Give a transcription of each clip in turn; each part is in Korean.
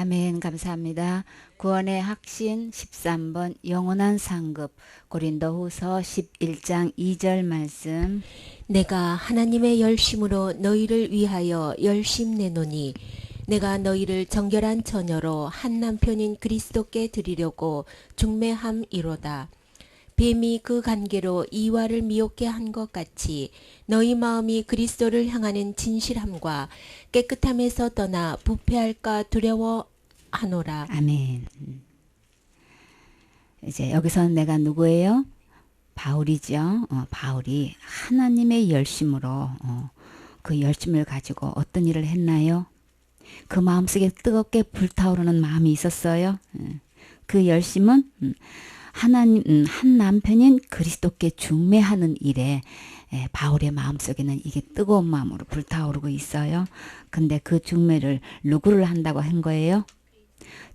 아멘. 감사합니다. 구원의 확신 13번 영원한 상급 고린도후서 11장 2절 말씀. 내가 하나님의 열심으로 너희를 위하여 열심 내노니 내가 너희를 정결한 처녀로 한 남편인 그리스도께 드리려고 중매함이로다. 뱀이 그 관계로 이와를 미혹게 한 것 같이 너희 마음이 그리스도를 향하는 진실함과 깨끗함에서 떠나 부패할까 두려워하노라. 아멘. 이제 여기서는 내가 누구예요? 바울이죠. 바울이 하나님의 열심으로 그 열심을 가지고 어떤 일을 했나요? 그 마음속에 뜨겁게 불타오르는 마음이 있었어요. 그 열심은 하나님 한 남편인 그리스도께 중매하는 일에 바울의 마음속에는 이게 뜨거운 마음으로 불타오르고 있어요. 근데 그 중매를 누구를 한다고 한 거예요?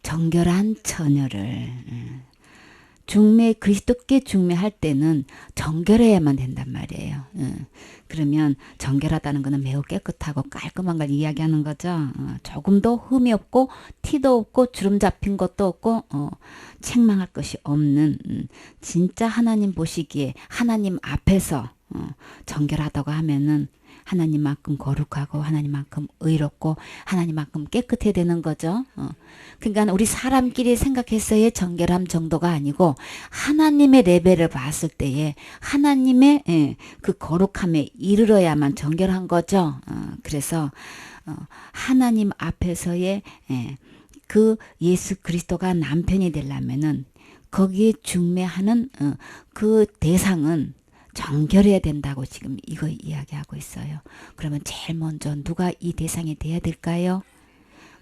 정결한 처녀를. 그리스도께 중매할 때는 정결해야만 된단 말이에요. 그러면 정결하다는 것은 매우 깨끗하고 깔끔한 걸 이야기하는 거죠. 조금도 흠이 없고 티도 없고 주름 잡힌 것도 없고 책망할 것이 없는 진짜 하나님 보시기에 하나님 앞에서 정결하다고 하면은 하나님만큼 거룩하고 하나님만큼 의롭고 하나님만큼 깨끗해야 되는 거죠. 그러니까 우리 사람끼리 생각했어의 정결함 정도가 아니고 하나님의 레벨을 봤을 때에 하나님의 그 거룩함에 이르러야만 정결한 거죠. 그래서 하나님 앞에서의 그 예수 그리스도가 남편이 되려면은 거기에 중매하는 그 대상은 정결해야 된다고 지금 이거 이야기하고 있어요. 그러면 제일 먼저 누가 이 대상이 돼야 될까요?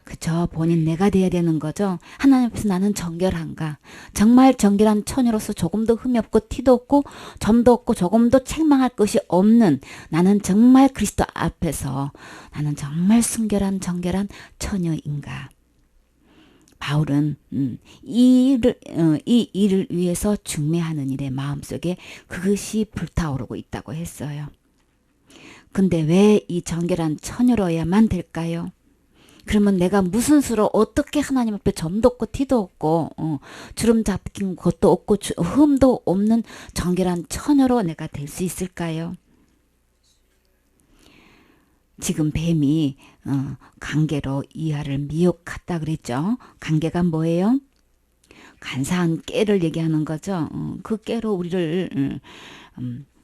그저 본인 내가 돼야 되는 거죠. 하나님 앞에서 나는 정결한가? 정말 정결한 처녀로서 조금도 흠이 없고 티도 없고 점도 없고 조금도 책망할 것이 없는 나는 정말 그리스도 앞에서 나는 정말 순결한 정결한 처녀인가? 바울은 이 일을 위해서 중매하는 일에 마음속에 그것이 불타오르고 있다고 했어요. 근데 왜 이 정결한 처녀로야만 될까요? 그러면 내가 무슨 수로 어떻게 하나님 앞에 점도 없고 티도 없고 주름 잡힌 것도 없고 흠도 없는 정결한 처녀로 내가 될 수 있을까요? 지금 뱀이 관계로 이하를 미혹했다 그랬죠. 관계가 뭐예요? 간사한 깨를 얘기하는 거죠. 그 깨로 우리를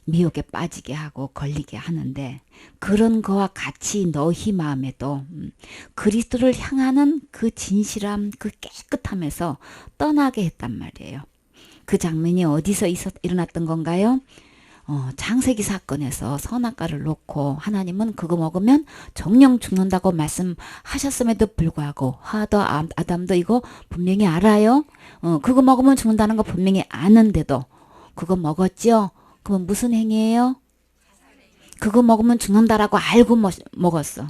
미혹에 빠지게 하고 걸리게 하는데 그런 거와 같이 너희 마음에도 그리스도를 향하는 그 진실함, 그 깨끗함에서 떠나게 했단 말이에요. 그 장면이 어디서 일어났던 건가요? 창세기 사건에서 선악과를 놓고 하나님은 그거 먹으면 정령 죽는다고 말씀하셨음에도 불구하고 아담도 이거 분명히 알아요. 그거 먹으면 죽는다는 거 분명히 아는데도 그거 먹었죠. 그건 무슨 행위예요? 그거 먹으면 죽는다라고 알고 먹었어.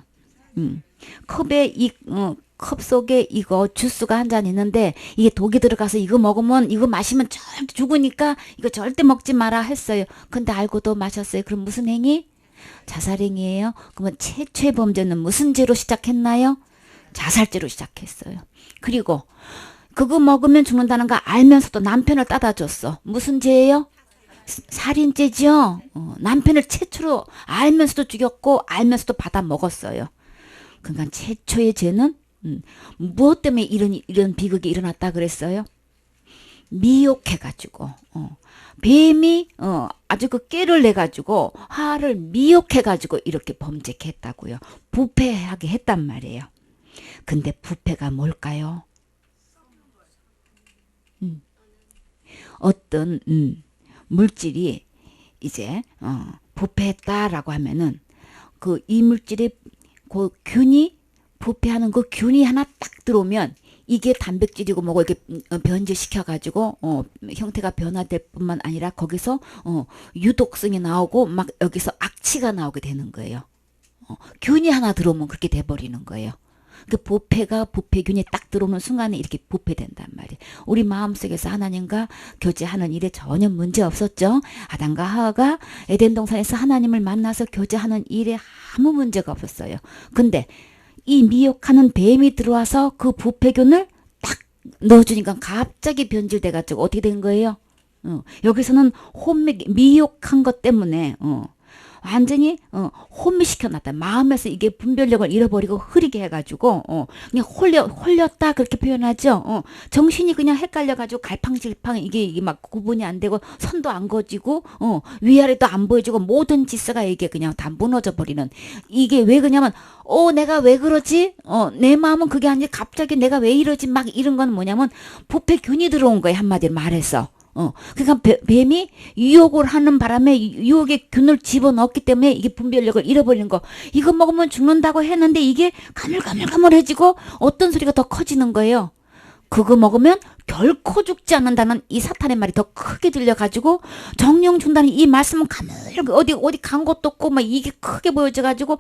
컵 속에 이거 주스가 한 잔 있는데 이게 독이 들어가서 이거 먹으면 이거 마시면 절대 죽으니까 이거 절대 먹지 마라 했어요. 근데 알고도 마셨어요. 그럼 무슨 행위? 자살행위예요. 그러면 최초의 범죄는 무슨 죄로 시작했나요? 자살죄로 시작했어요. 그리고 그거 먹으면 죽는다는 거 알면서도 남편을 따다 줬어. 무슨 죄예요? 살인죄죠. 남편을 최초로 알면서도 죽였고 알면서도 받아 먹었어요. 그러니까 최초의 죄는 무엇 때문에 이런 비극이 일어났다 그랬어요? 미혹해가지고 뱀이 아주 그 깨를 내가지고 화를 미혹해가지고 이렇게 범죄했다고요. 부패하게 했단 말이에요. 근데 부패가 뭘까요? 어떤 물질이 이제 부패했다라고 하면은 그 이 물질이 그 균이 부패하는 그 균이 하나 딱 들어오면 이게 단백질이고 뭐고 이렇게 변질시켜 가지고 형태가 변화될 뿐만 아니라 거기서 유독성이 나오고 막 여기서 악취가 나오게 되는 거예요. 균이 하나 들어오면 그렇게 돼 버리는 거예요. 그 부패균이 딱 들어오는 순간에 이렇게 부패된단 말이에요. 우리 마음속에서 하나님과 교제하는 일에 전혀 문제 없었죠. 아담과 하와가 에덴 동산에서 하나님을 만나서 교제하는 일에 아무 문제가 없었어요. 근데 이 미혹하는 뱀이 들어와서 그 부패균을 딱 넣어주니까 갑자기 변질돼가지고 어떻게 된 거예요? 여기서는 미혹한 것 때문에 완전히 혼미시켜놨다. 마음에서 이게 분별력을 잃어버리고 흐리게 해가지고 그냥 홀렸다 그렇게 표현하죠. 정신이 그냥 헷갈려가지고 갈팡질팡 이게 막 구분이 안 되고 선도 안 그어지고 위아래도 안 보여지고 모든 질서가 이게 그냥 다 무너져 버리는. 이게 왜 그러냐면 내가 왜 그러지? 내 마음은 그게 아니라 갑자기 내가 왜 이러지? 막 이런 건 뭐냐면 부패균이 들어온 거예요. 한마디로 말해서. 그러니까 뱀이 유혹을 하는 바람에 유혹의 균을 집어넣었기 때문에 이게 분별력을 잃어버리는 거. 이거 먹으면 죽는다고 했는데 이게 가물가물가물해지고 어떤 소리가 더 커지는 거예요. 그거 먹으면 결코 죽지 않는다는 이 사탄의 말이 더 크게 들려가지고 정령 준다는 이 말씀은 어디 간 것도 없고 막 이게 크게 보여져가지고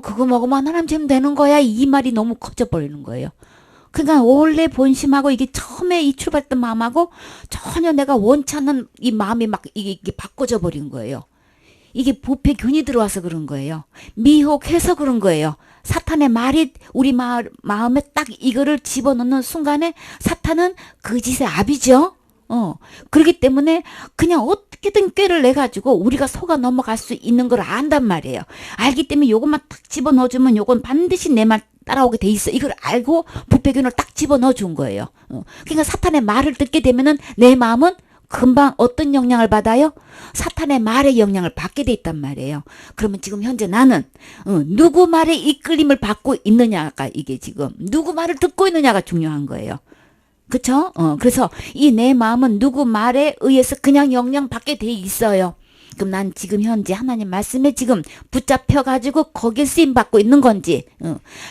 그거 먹으면 하나님 jem 되는 거야. 이 말이 너무 커져버리는 거예요. 그러니까 원래 본심하고 이게 처음에 이 출발했던 마음하고 전혀 내가 원치 않는 이 마음이 막 이게 바꿔져 버린 거예요. 이게 부패균이 들어와서 그런 거예요. 미혹해서 그런 거예요. 사탄의 말이 우리 마음에 딱 이거를 집어넣는 순간에 사탄은 그 짓의 압이죠. 그렇기 때문에 그냥 어떻게든 꾀를 내가지고 우리가 속아 넘어갈 수 있는 걸 안단 말이에요. 알기 때문에 요것만 딱 집어넣어주면 요건 반드시 내 말 따라오게 돼 있어. 이걸 알고 부패균을 딱 집어넣어 준 거예요. 그러니까 사탄의 말을 듣게 되면은 내 마음은 금방 어떤 영향을 받아요? 사탄의 말의 영향을 받게 돼 있단 말이에요. 그러면 지금 현재 나는 누구 말에 이끌림을 받고 있느냐가 이게 지금 누구 말을 듣고 있느냐가 중요한 거예요. 그쵸? 그래서 이 내 마음은 누구 말에 의해서 그냥 영향받게 돼 있어요. 그럼 난 지금 현재 하나님 말씀에 지금 붙잡혀가지고 거기에 쓰임받고 있는 건지,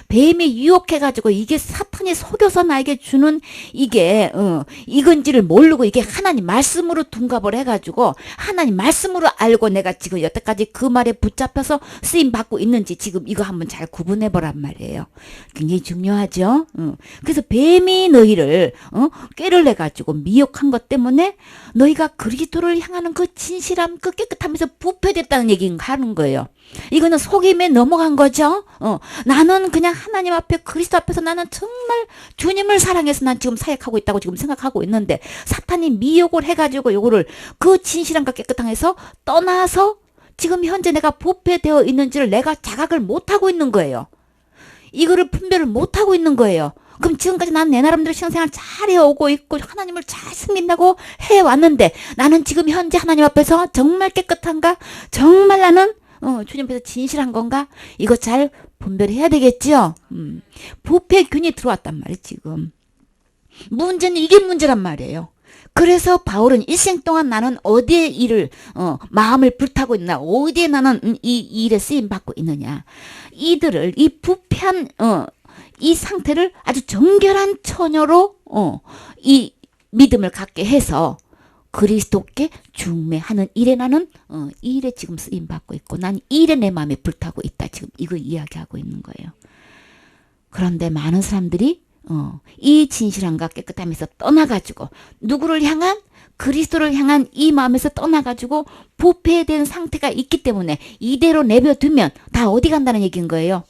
뱀이 유혹해가지고 이게 사탄이 속여서 나에게 주는 이게, 이건지를 모르고 이게 하나님 말씀으로 둔갑을 해가지고 하나님 말씀으로 알고 내가 지금 여태까지 그 말에 붙잡혀서 쓰임받고 있는지 지금 이거 한번 잘 구분해보란 말이에요. 굉장히 중요하죠. 그래서 뱀이 너희를, 꾀를 내가지고 미혹한 것 때문에 너희가 그리스도를 향하는 그 진실함, 그 깨끗하면서 부패됐다는 얘기를 하는 거예요. 이거는 속임에 넘어간 거죠. 나는 그냥 하나님 앞에 그리스도 앞에서 나는 정말 주님을 사랑해서 난 지금 사역하고 있다고 지금 생각하고 있는데 사탄이 미혹을 해가지고 요거를 그 진실함과 깨끗함에서 떠나서 지금 현재 내가 부패되어 있는지를 내가 자각을 못하고 있는 거예요. 이거를 분별을 못하고 있는 거예요. 그럼 지금까지 나는 내 나름대로 신앙생활 잘 해오고 있고 하나님을 잘 섬긴다고 해왔는데 나는 지금 현재 하나님 앞에서 정말 깨끗한가? 정말 나는 주님 앞에서 진실한 건가? 이거 잘 분별해야 되겠죠? 부패균이 들어왔단 말이에요. 지금 문제는 이게 문제란 말이에요. 그래서 바울은 일생 동안 나는 어디에 일을 마음을 불타고 있나, 어디에 나는 이 일에 쓰임 받고 있느냐, 이들을 이 부패한 이 상태를 아주 정결한 처녀로 이 믿음을 갖게 해서 그리스도께 중매하는 일에 나는 이 일에 지금 쓰임 받고 있고 난 이 일에 내 마음이 불타고 있다. 지금 이거 이야기하고 있는 거예요. 그런데 많은 사람들이 이 진실함과 깨끗함에서 떠나가지고 누구를 향한 그리스도를 향한 이 마음에서 떠나가지고 부패된 상태가 있기 때문에 이대로 내버려두면 다 어디 간다는 얘기인 거예요.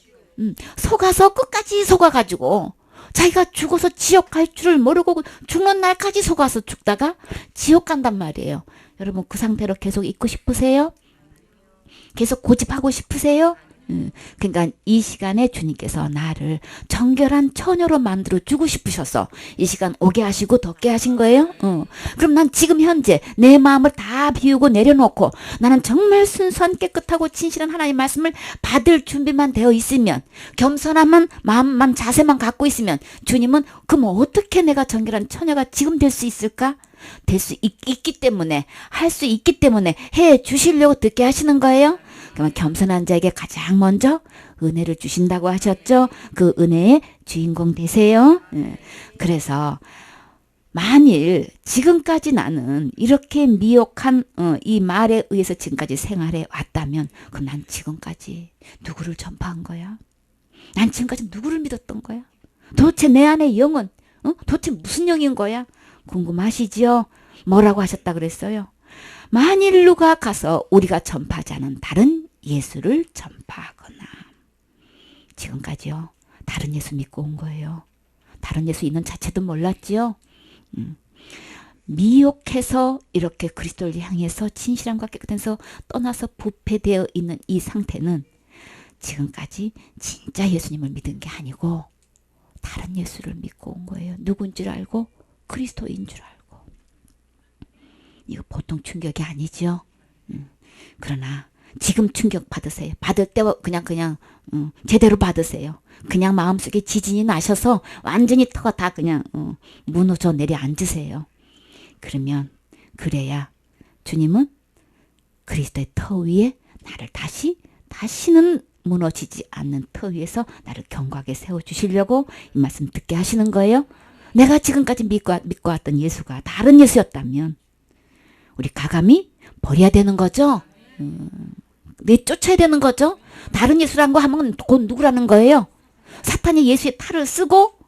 속아서 끝까지 속아가지고 자기가 죽어서 지옥 갈 줄을 모르고 죽는 날까지 속아서 죽다가 지옥 간단 말이에요. 여러분 그 상태로 계속 있고 싶으세요? 계속 고집하고 싶으세요? 그러니까 이 시간에 주님께서 나를 정결한 처녀로 만들어 주고 싶으셔서 이 시간 오게 하시고 덮게 하신 거예요. 그럼 난 지금 현재 내 마음을 다 비우고 내려놓고 나는 정말 순수한 깨끗하고 진실한 하나님의 말씀을 받을 준비만 되어 있으면 겸손한 마음만 자세만 갖고 있으면 주님은 그럼 어떻게 내가 정결한 처녀가 지금 될 수 있을까? 될 수 있기 때문에 할 수 있기 때문에 해 주시려고 듣게 하시는 거예요. 그러면 겸손한 자에게 가장 먼저 은혜를 주신다고 하셨죠. 그 은혜의 주인공 되세요. 그래서 만일 지금까지 나는 이렇게 미혹한 이 말에 의해서 지금까지 생활해 왔다면 그럼 난 지금까지 누구를 전파한 거야? 난 지금까지 누구를 믿었던 거야? 도대체 내 안의 영은 도대체 무슨 영인 거야? 궁금하시지요? 뭐라고 하셨다 그랬어요? 만일 누가 가서 우리가 전파하지 않은 다른 예수를 전파하거나 지금까지요. 다른 예수 믿고 온 거예요. 다른 예수 있는 자체도 몰랐지요. 미혹해서 이렇게 그리스도를 향해서 진실함과 깨끗해서 떠나서 부패되어 있는 이 상태는 지금까지 진짜 예수님을 믿은 게 아니고 다른 예수를 믿고 온 거예요. 누군 줄 알고 그리스도인 줄 알고. 이거 보통 충격이 아니죠. 그러나 지금 충격 받으세요. 받을 때 그냥 제대로 받으세요. 그냥 마음속에 지진이 나셔서 완전히 터가 다 그냥 무너져 내려앉으세요. 그러면 그래야 주님은 그리스도의 터 위에 나를 다시는 무너지지 않는 터 위에서 나를 견고하게 세워주시려고 이 말씀 듣게 하시는 거예요. 내가 지금까지 믿고 왔던 예수가 다른 예수였다면 우리 가감히 버려야 되는 거죠. 내쫓아야 되는 거죠. 다른 예수란 거 하면 곧 누구라는 거예요? 사탄이 예수의 탈을 쓰고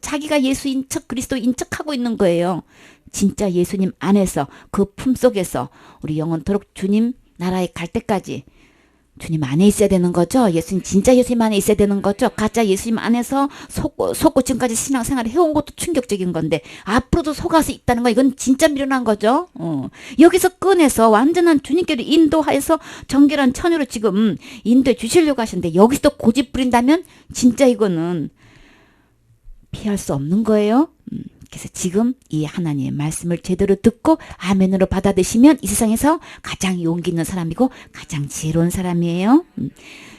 자기가 예수인 척 그리스도인 척하고 있는 거예요. 진짜 예수님 안에서 그 품속에서 우리 영원토록 주님 나라에 갈 때까지 주님 안에 있어야 되는 거죠. 예수님 진짜 예수님 안에 있어야 되는 거죠. 가짜 예수님 안에서 속고 지금까지 신앙생활을 해온 것도 충격적인 건데 앞으로도 속아서 있다는 거 이건 진짜 미련한 거죠. 여기서 꺼내서 완전한 주님께로 인도하여서 정결한 처녀로 지금 인도해 주시려고 하시는데 여기서 고집 부린다면 진짜 이거는 피할 수 없는 거예요. 그래서 지금 이 하나님의 말씀을 제대로 듣고 아멘으로 받아드시면 이 세상에서 가장 용기 있는 사람이고 가장 지혜로운 사람이에요.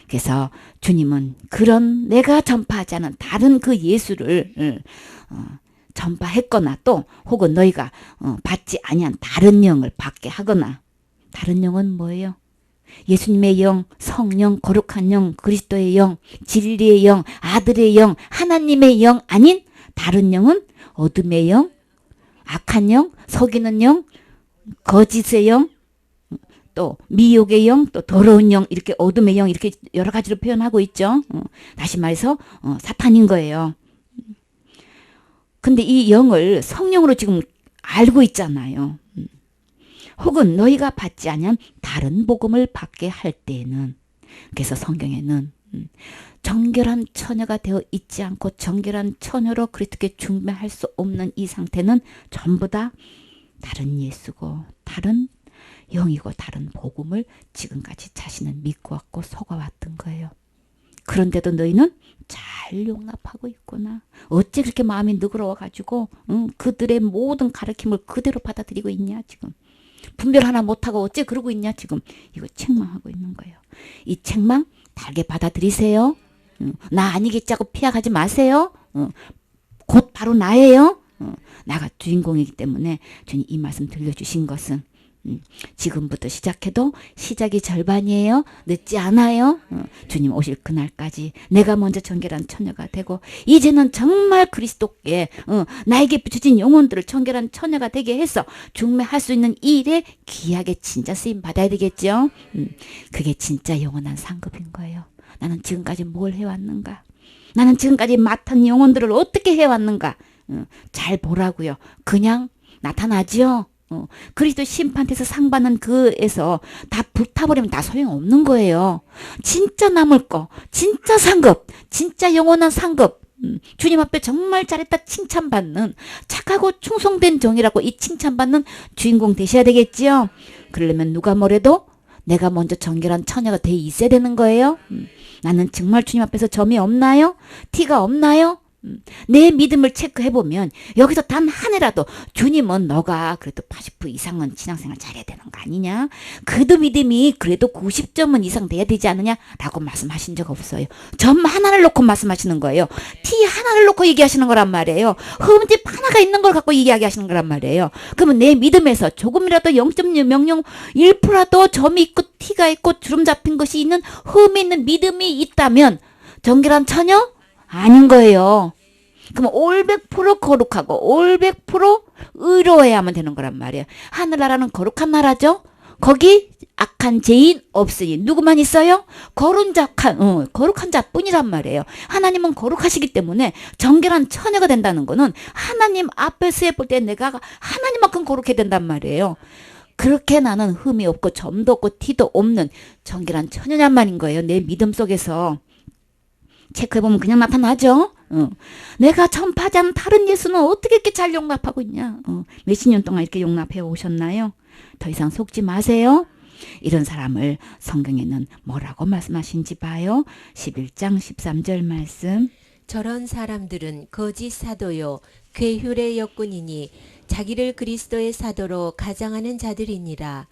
그래서 주님은 그런 내가 전파하지 않은 다른 그 예수를 전파했거나 또 혹은 너희가 받지 아니한 다른 영을 받게 하거나 다른 영은 뭐예요? 예수님의 영, 성령, 거룩한 영, 그리스도의 영, 진리의 영, 아들의 영, 하나님의 영 아닌 다른 영은 어둠의 영, 악한 영, 속이는 영, 거짓의 영, 또 미혹의 영, 또 더러운 영, 이렇게 어둠의 영 이렇게 여러 가지로 표현하고 있죠. 다시 말해서 사탄인 거예요. 근데 이 영을 성령으로 지금 알고 있잖아요. 혹은 너희가 받지 아니한 다른 복음을 받게 할 때에는 그래서 성경에는 정결한 처녀가 되어 있지 않고 정결한 처녀로 그리스도께 중매할 수 없는 이 상태는 전부 다 다른 예수고 다른 영이고 다른 복음을 지금까지 자신은 믿고 왔고 속아왔던 거예요. 그런데도 너희는 잘 용납하고 있구나. 어째 그렇게 마음이 너그러워가지고 그들의 모든 가르침을 그대로 받아들이고 있냐 지금. 분별 하나 못하고 어째 그러고 있냐 지금. 이거 책망하고 있는 거예요. 이 책망 달게 받아들이세요. 나 아니겠지 하고 피해가지 마세요. 곧 바로 나예요. 나가 주인공이기 때문에 주님 이 말씀 들려주신 것은 지금부터 시작해도 시작이 절반이에요. 늦지 않아요. 주님 오실 그날까지 내가 먼저 정결한 처녀가 되고 이제는 정말 그리스도께 나에게 붙여진 영혼들을 정결한 처녀가 되게 해서 중매할 수 있는 이 일에 귀하게 진짜 쓰임 받아야 되겠죠. 그게 진짜 영원한 상급인 거예요. 나는 지금까지 뭘 해왔는가? 나는 지금까지 맡은 영혼들을 어떻게 해왔는가? 잘 보라고요. 그냥 나타나죠. 그리스도 심판대에서 상 받는 그에서 다 불타버리면 다 소용없는 거예요. 진짜 남을 거, 진짜 상급, 진짜 영원한 상급, 주님 앞에 정말 잘했다 칭찬받는 착하고 충성된 종이라고 이 칭찬받는 주인공 되셔야 되겠지요. 그러려면 누가 뭐래도 내가 먼저 정결한 처녀가 돼 있어야 되는 거예요. 나는 정말 주님 앞에서 점이 없나요? 티가 없나요? 내 믿음을 체크해보면 여기서 단 한 해라도 주님은 너가 그래도 80% 이상은 신앙생활 잘해야 되는 거 아니냐? 그래도 믿음이 그래도 90점은 이상 돼야 되지 않느냐? 라고 말씀하신 적 없어요. 점 하나를 놓고 말씀하시는 거예요. 티 하나를 놓고 얘기하시는 거란 말이에요. 흠집 하나가 있는 걸 갖고 이야기하시는 거란 말이에요. 그러면 내 믿음에서 조금이라도 0.001%라도 점이 있고 티가 있고 주름 잡힌 것이 있는 흠이 있는 믿음이 있다면 정결한 처녀? 아닌 거예요. 그럼 올 100% 거룩하고 올 100% 의로워야만 되는 거란 말이에요. 하늘나라는 거룩한 나라죠. 거기 악한 죄인 없으니 누구만 있어요? 거룩한 자뿐이란 말이에요. 하나님은 거룩하시기 때문에 정결한 처녀가 된다는 거는 하나님 앞에서 볼 때 내가 하나님만큼 거룩해야 된단 말이에요. 그렇게 나는 흠이 없고 점도 없고 티도 없는 정결한 처녀냔 말인 거예요. 내 믿음 속에서. 체크해보면 그냥 나타나죠. 내가 전파하지 않은 다른 예수는 어떻게 이렇게 잘 용납하고 있냐. 몇십 년 동안 이렇게 용납해 오셨나요? 더 이상 속지 마세요. 이런 사람을 성경에는 뭐라고 말씀하신지 봐요. 11장 13절 말씀. 저런 사람들은 거짓 사도요 괴휼의 역군이니 자기를 그리스도의 사도로 가장하는 자들이니라.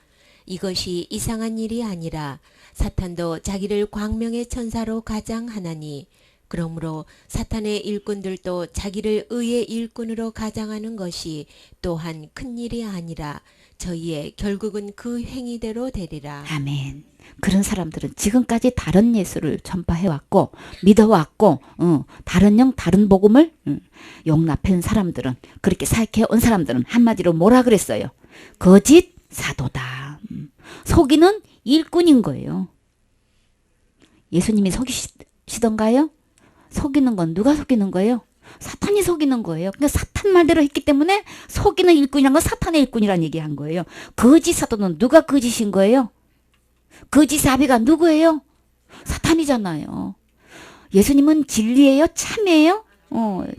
이것이 이상한 일이 아니라 사탄도 자기를 광명의 천사로 가장하나니 그러므로 사탄의 일꾼들도 자기를 의의 일꾼으로 가장하는 것이 또한 큰 일이 아니라 저희의 결국은 그 행위대로 되리라. 아멘. 그런 사람들은 지금까지 다른 예수를 전파해왔고 믿어왔고 다른 영 다른 복음을 용납한 사람들은 그렇게 사역해온 사람들은 한마디로 뭐라 그랬어요? 거짓 사도다. 속이는 일꾼인 거예요. 예수님이 속이시던가요? 속이는 건 누가 속이는 거예요? 사탄이 속이는 거예요. 그러니까 사탄 말대로 했기 때문에 속이는 일꾼이란 건 사탄의 일꾼이란 얘기한 거예요. 거짓 사도는 누가 거짓인 거예요? 거짓 아비가 누구예요? 사탄이잖아요. 예수님은 진리예요? 참이에요?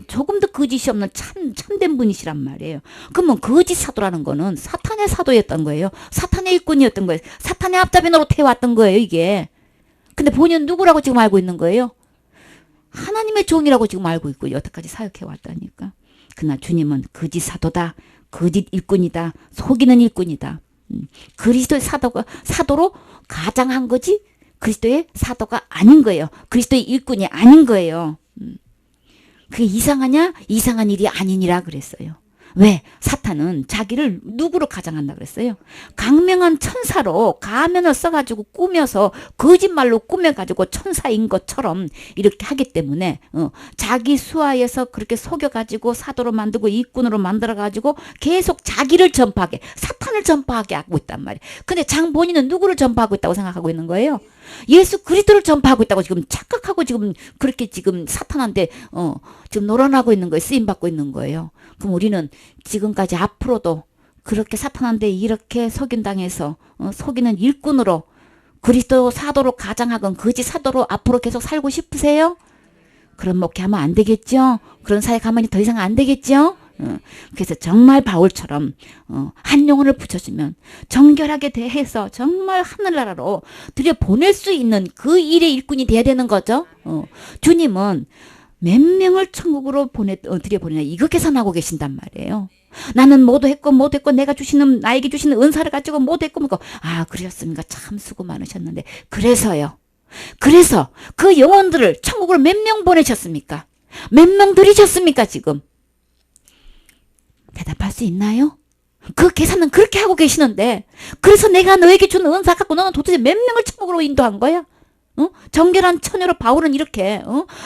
조금도 거짓이 없는 참된 분이시란 말이에요. 그러면 거짓 사도라는 거는 사탄의 사도였던 거예요. 사탄의 일꾼이었던 거예요. 사탄의 앞잡이 노릇해왔던 거예요, 이게. 근데 본인은 누구라고 지금 알고 있는 거예요? 하나님의 종이라고 지금 알고 있고 여태까지 사역해왔다니까. 그러나 주님은 거짓 사도다. 거짓 일꾼이다. 속이는 일꾼이다. 그리스도의 사도로 가장한 거지 그리스도의 사도가 아닌 거예요. 그리스도의 일꾼이 아닌 거예요. 그게 이상하냐? 이상한 일이 아니니라 그랬어요. 왜? 사탄은 자기를 누구로 가장한다 그랬어요? 강명한 천사로 가면을 써가지고 꾸며서 거짓말로 꾸며가지고 천사인 것처럼 이렇게 하기 때문에 자기 수하에서 그렇게 속여가지고 사도로 만들고 일꾼으로 만들어가지고 계속 자기를 전파하게 사탄을 전파하게 하고 있단 말이에요. 근데 장 본인은 누구를 전파하고 있다고 생각하고 있는 거예요? 예수 그리스도를 전파하고 있다고 지금 착각하고 지금 그렇게 지금 사탄한테 지금 놀아나고 있는 거예요. 쓰임받고 있는 거예요. 그럼 우리는 지금까지 앞으로도 그렇게 사탄한테 이렇게 속임당해서 속이는 일꾼으로 그리스도 사도로 가장하건 거짓 사도로 앞으로 계속 살고 싶으세요? 그런 목회하면 안 되겠죠? 그런 사역하면 더 이상 안 되겠죠? 그래서 정말 바울처럼 한 영혼을 붙여주면 정결하게 대해서 정말 하늘나라로 들여보낼 수 있는 그 일의 일꾼이 돼야 되는 거죠. 주님은 몇 명을 천국으로 들여보내냐 이거 계산하고 계신단 말이에요. 나는 모두 했고 내가 주시는 나에게 주시는 은사를 가지고 모두 했고 그러셨습니까? 참 수고 많으셨는데 그래서 그 영혼들을 천국으로 몇 명 보내셨습니까? 몇 명 들이셨습니까 지금? 대답할 수 있나요? 그 계산은 그렇게 하고 계시는데 그래서 내가 너에게 준 은사 갖고 너는 도대체 몇 명을 천국으로 인도한 거야? 정결한 처녀로 바울은 이렇게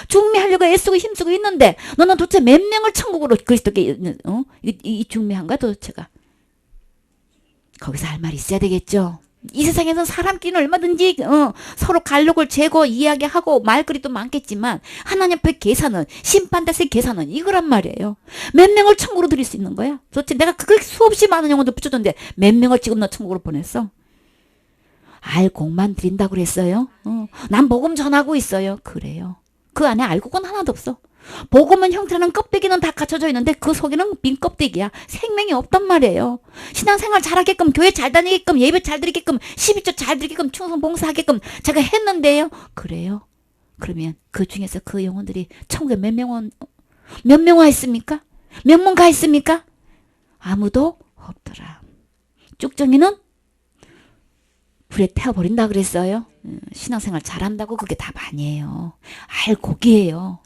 중매하려고 애쓰고 힘쓰고 있는데 너는 도대체 몇 명을 천국으로 그리스도께 이 중매한 거야 도대체가? 거기서 할 말이 있어야 되겠죠. 이 세상에서 사람끼리는 얼마든지 서로 갈록을 재고 이야기하고 말거리도 많겠지만 하나님 앞에 계산은 심판대의 계산은 이거란 말이에요. 몇 명을 천국으로 드릴 수 있는 거야? 도대체 내가 그렇게 수없이 많은 영혼들 붙여줬는데 몇 명을 지금 너 천국으로 보냈어? 알곡만 드린다고 그랬어요. 난 복음 전하고 있어요. 그래요. 그 안에 알곡은 하나도 없어. 복음은 형태는 껍데기는 다 갖춰져 있는데 그 속에는 빈 껍데기야. 생명이 없단 말이에요. 신앙생활 잘하게끔 교회 잘 다니게끔 예배 잘 드리게끔 12조 잘 드리게끔 충성 봉사하게끔 제가 했는데요. 그래요. 그러면 그 중에서 그 영혼들이 천국에 몇 명 와 있습니까? 몇 명 가 있습니까? 아무도 없더라. 쭉정이는 불에 태워버린다 그랬어요. 신앙생활 잘한다고 그게 답 아니에요. 알곡이에요.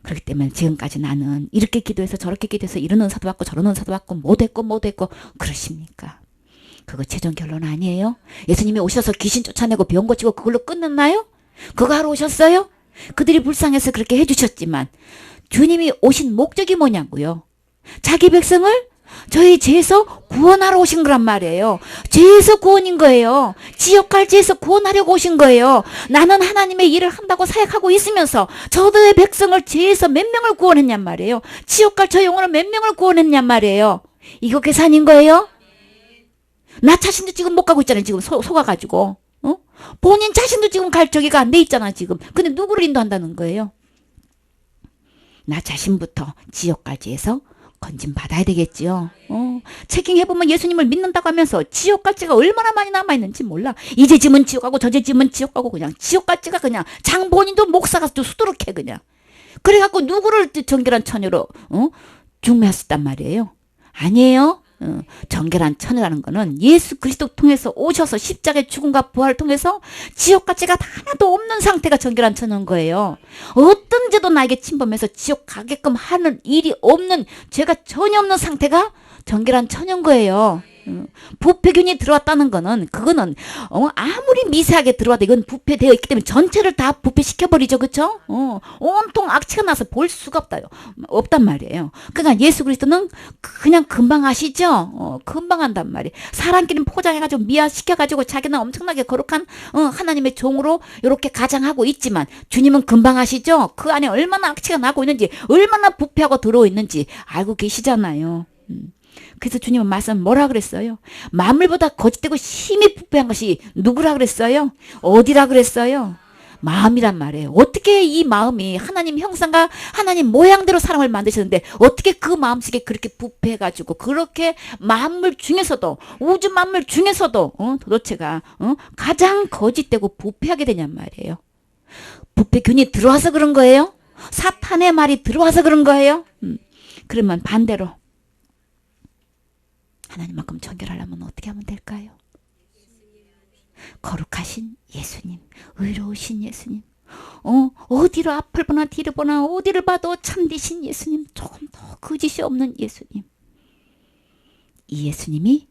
그렇기 때문에 지금까지 나는 이렇게 기도해서 저렇게 기도해서 이런 은사도 받고 저런 은사도 받고 못했고 그러십니까? 그거 최종 결론 아니에요? 예수님이 오셔서 귀신 쫓아내고 병 고치고 그걸로 끝났나요? 그거 하러 오셨어요? 그들이 불쌍해서 그렇게 해주셨지만 주님이 오신 목적이 뭐냐고요? 자기 백성을 저희 죄에서 구원하러 오신 거란 말이에요. 죄에서 구원인 거예요. 지옥갈 죄에서 구원하려고 오신 거예요. 나는 하나님의 일을 한다고 사역하고 있으면서 저도의 백성을 죄에서 몇 명을 구원했냔 말이에요. 지옥갈 저 영혼을 몇 명을 구원했냔 말이에요. 이거 계산인 거예요? 나 자신도 지금 못 가고 있잖아요. 지금 속아가지고 본인 자신도 지금 갈 저기가 안 돼 있잖아, 지금. 근데 누구를 인도한다는 거예요? 나 자신부터 지옥까지에서 건진 받아야 되겠지요. 체킹해보면 예수님을 믿는다고 하면서 지옥까지가 얼마나 많이 남아있는지 몰라. 이제 지면 지옥 가고 저제 지면 지옥 가고 그냥 지옥까지가 그냥 장본인도 목사가 또 수두룩해 그냥. 그래갖고 누구를 정결한 처녀로 중매하셨단 말이에요. 아니에요. 정결한 처녀라는 거는 예수 그리스도 통해서 오셔서 십자가의 죽음과 부활을 통해서 지옥까지가 하나도 없는 상태가 정결한 처녀인 거예요. 어떤 죄도 나에게 침범해서 지옥 가게끔 하는 일이 없는, 죄가 전혀 없는 상태가 정결한 처녀인 거예요. 부패균이 들어왔다는 거는, 그거는 아무리 미세하게 들어와도 이건 부패되어 있기 때문에 전체를 다 부패시켜버리죠. 그쵸? 온통 악취가 나서 볼 수가 없단 말이에요. 그러니까 예수 그리스도는 그냥 금방 하시죠. 금방 한단 말이에요. 사람끼리 포장해가지고 미화시켜가지고 자기는 엄청나게 거룩한 하나님의 종으로 이렇게 가장하고 있지만 주님은 금방 하시죠. 그 안에 얼마나 악취가 나고 있는지, 얼마나 부패하고 들어있는지 알고 계시잖아요. 그래서 주님은 말씀 뭐라 그랬어요? 만물보다 거짓되고 심히 부패한 것이 누구라 그랬어요? 어디라 그랬어요? 마음이란 말이에요. 어떻게 이 마음이 하나님 형상과 하나님 모양대로 사람을 만드셨는데 어떻게 그 마음속에 그렇게 부패해가지고 그렇게 만물 중에서도, 우주 만물 중에서도 도대체가 가장 거짓되고 부패하게 되냔 말이에요. 부패균이 들어와서 그런 거예요? 사탄의 말이 들어와서 그런 거예요? 그러면 반대로 하나님만큼 정결하려면 어떻게 하면 될까요? 거룩하신 예수님, 의로우신 예수님, 어디로 앞을 보나 뒤를 보나 어디를 봐도 참되신 예수님, 조금 더 거짓이 없는 예수님. 이 예수님이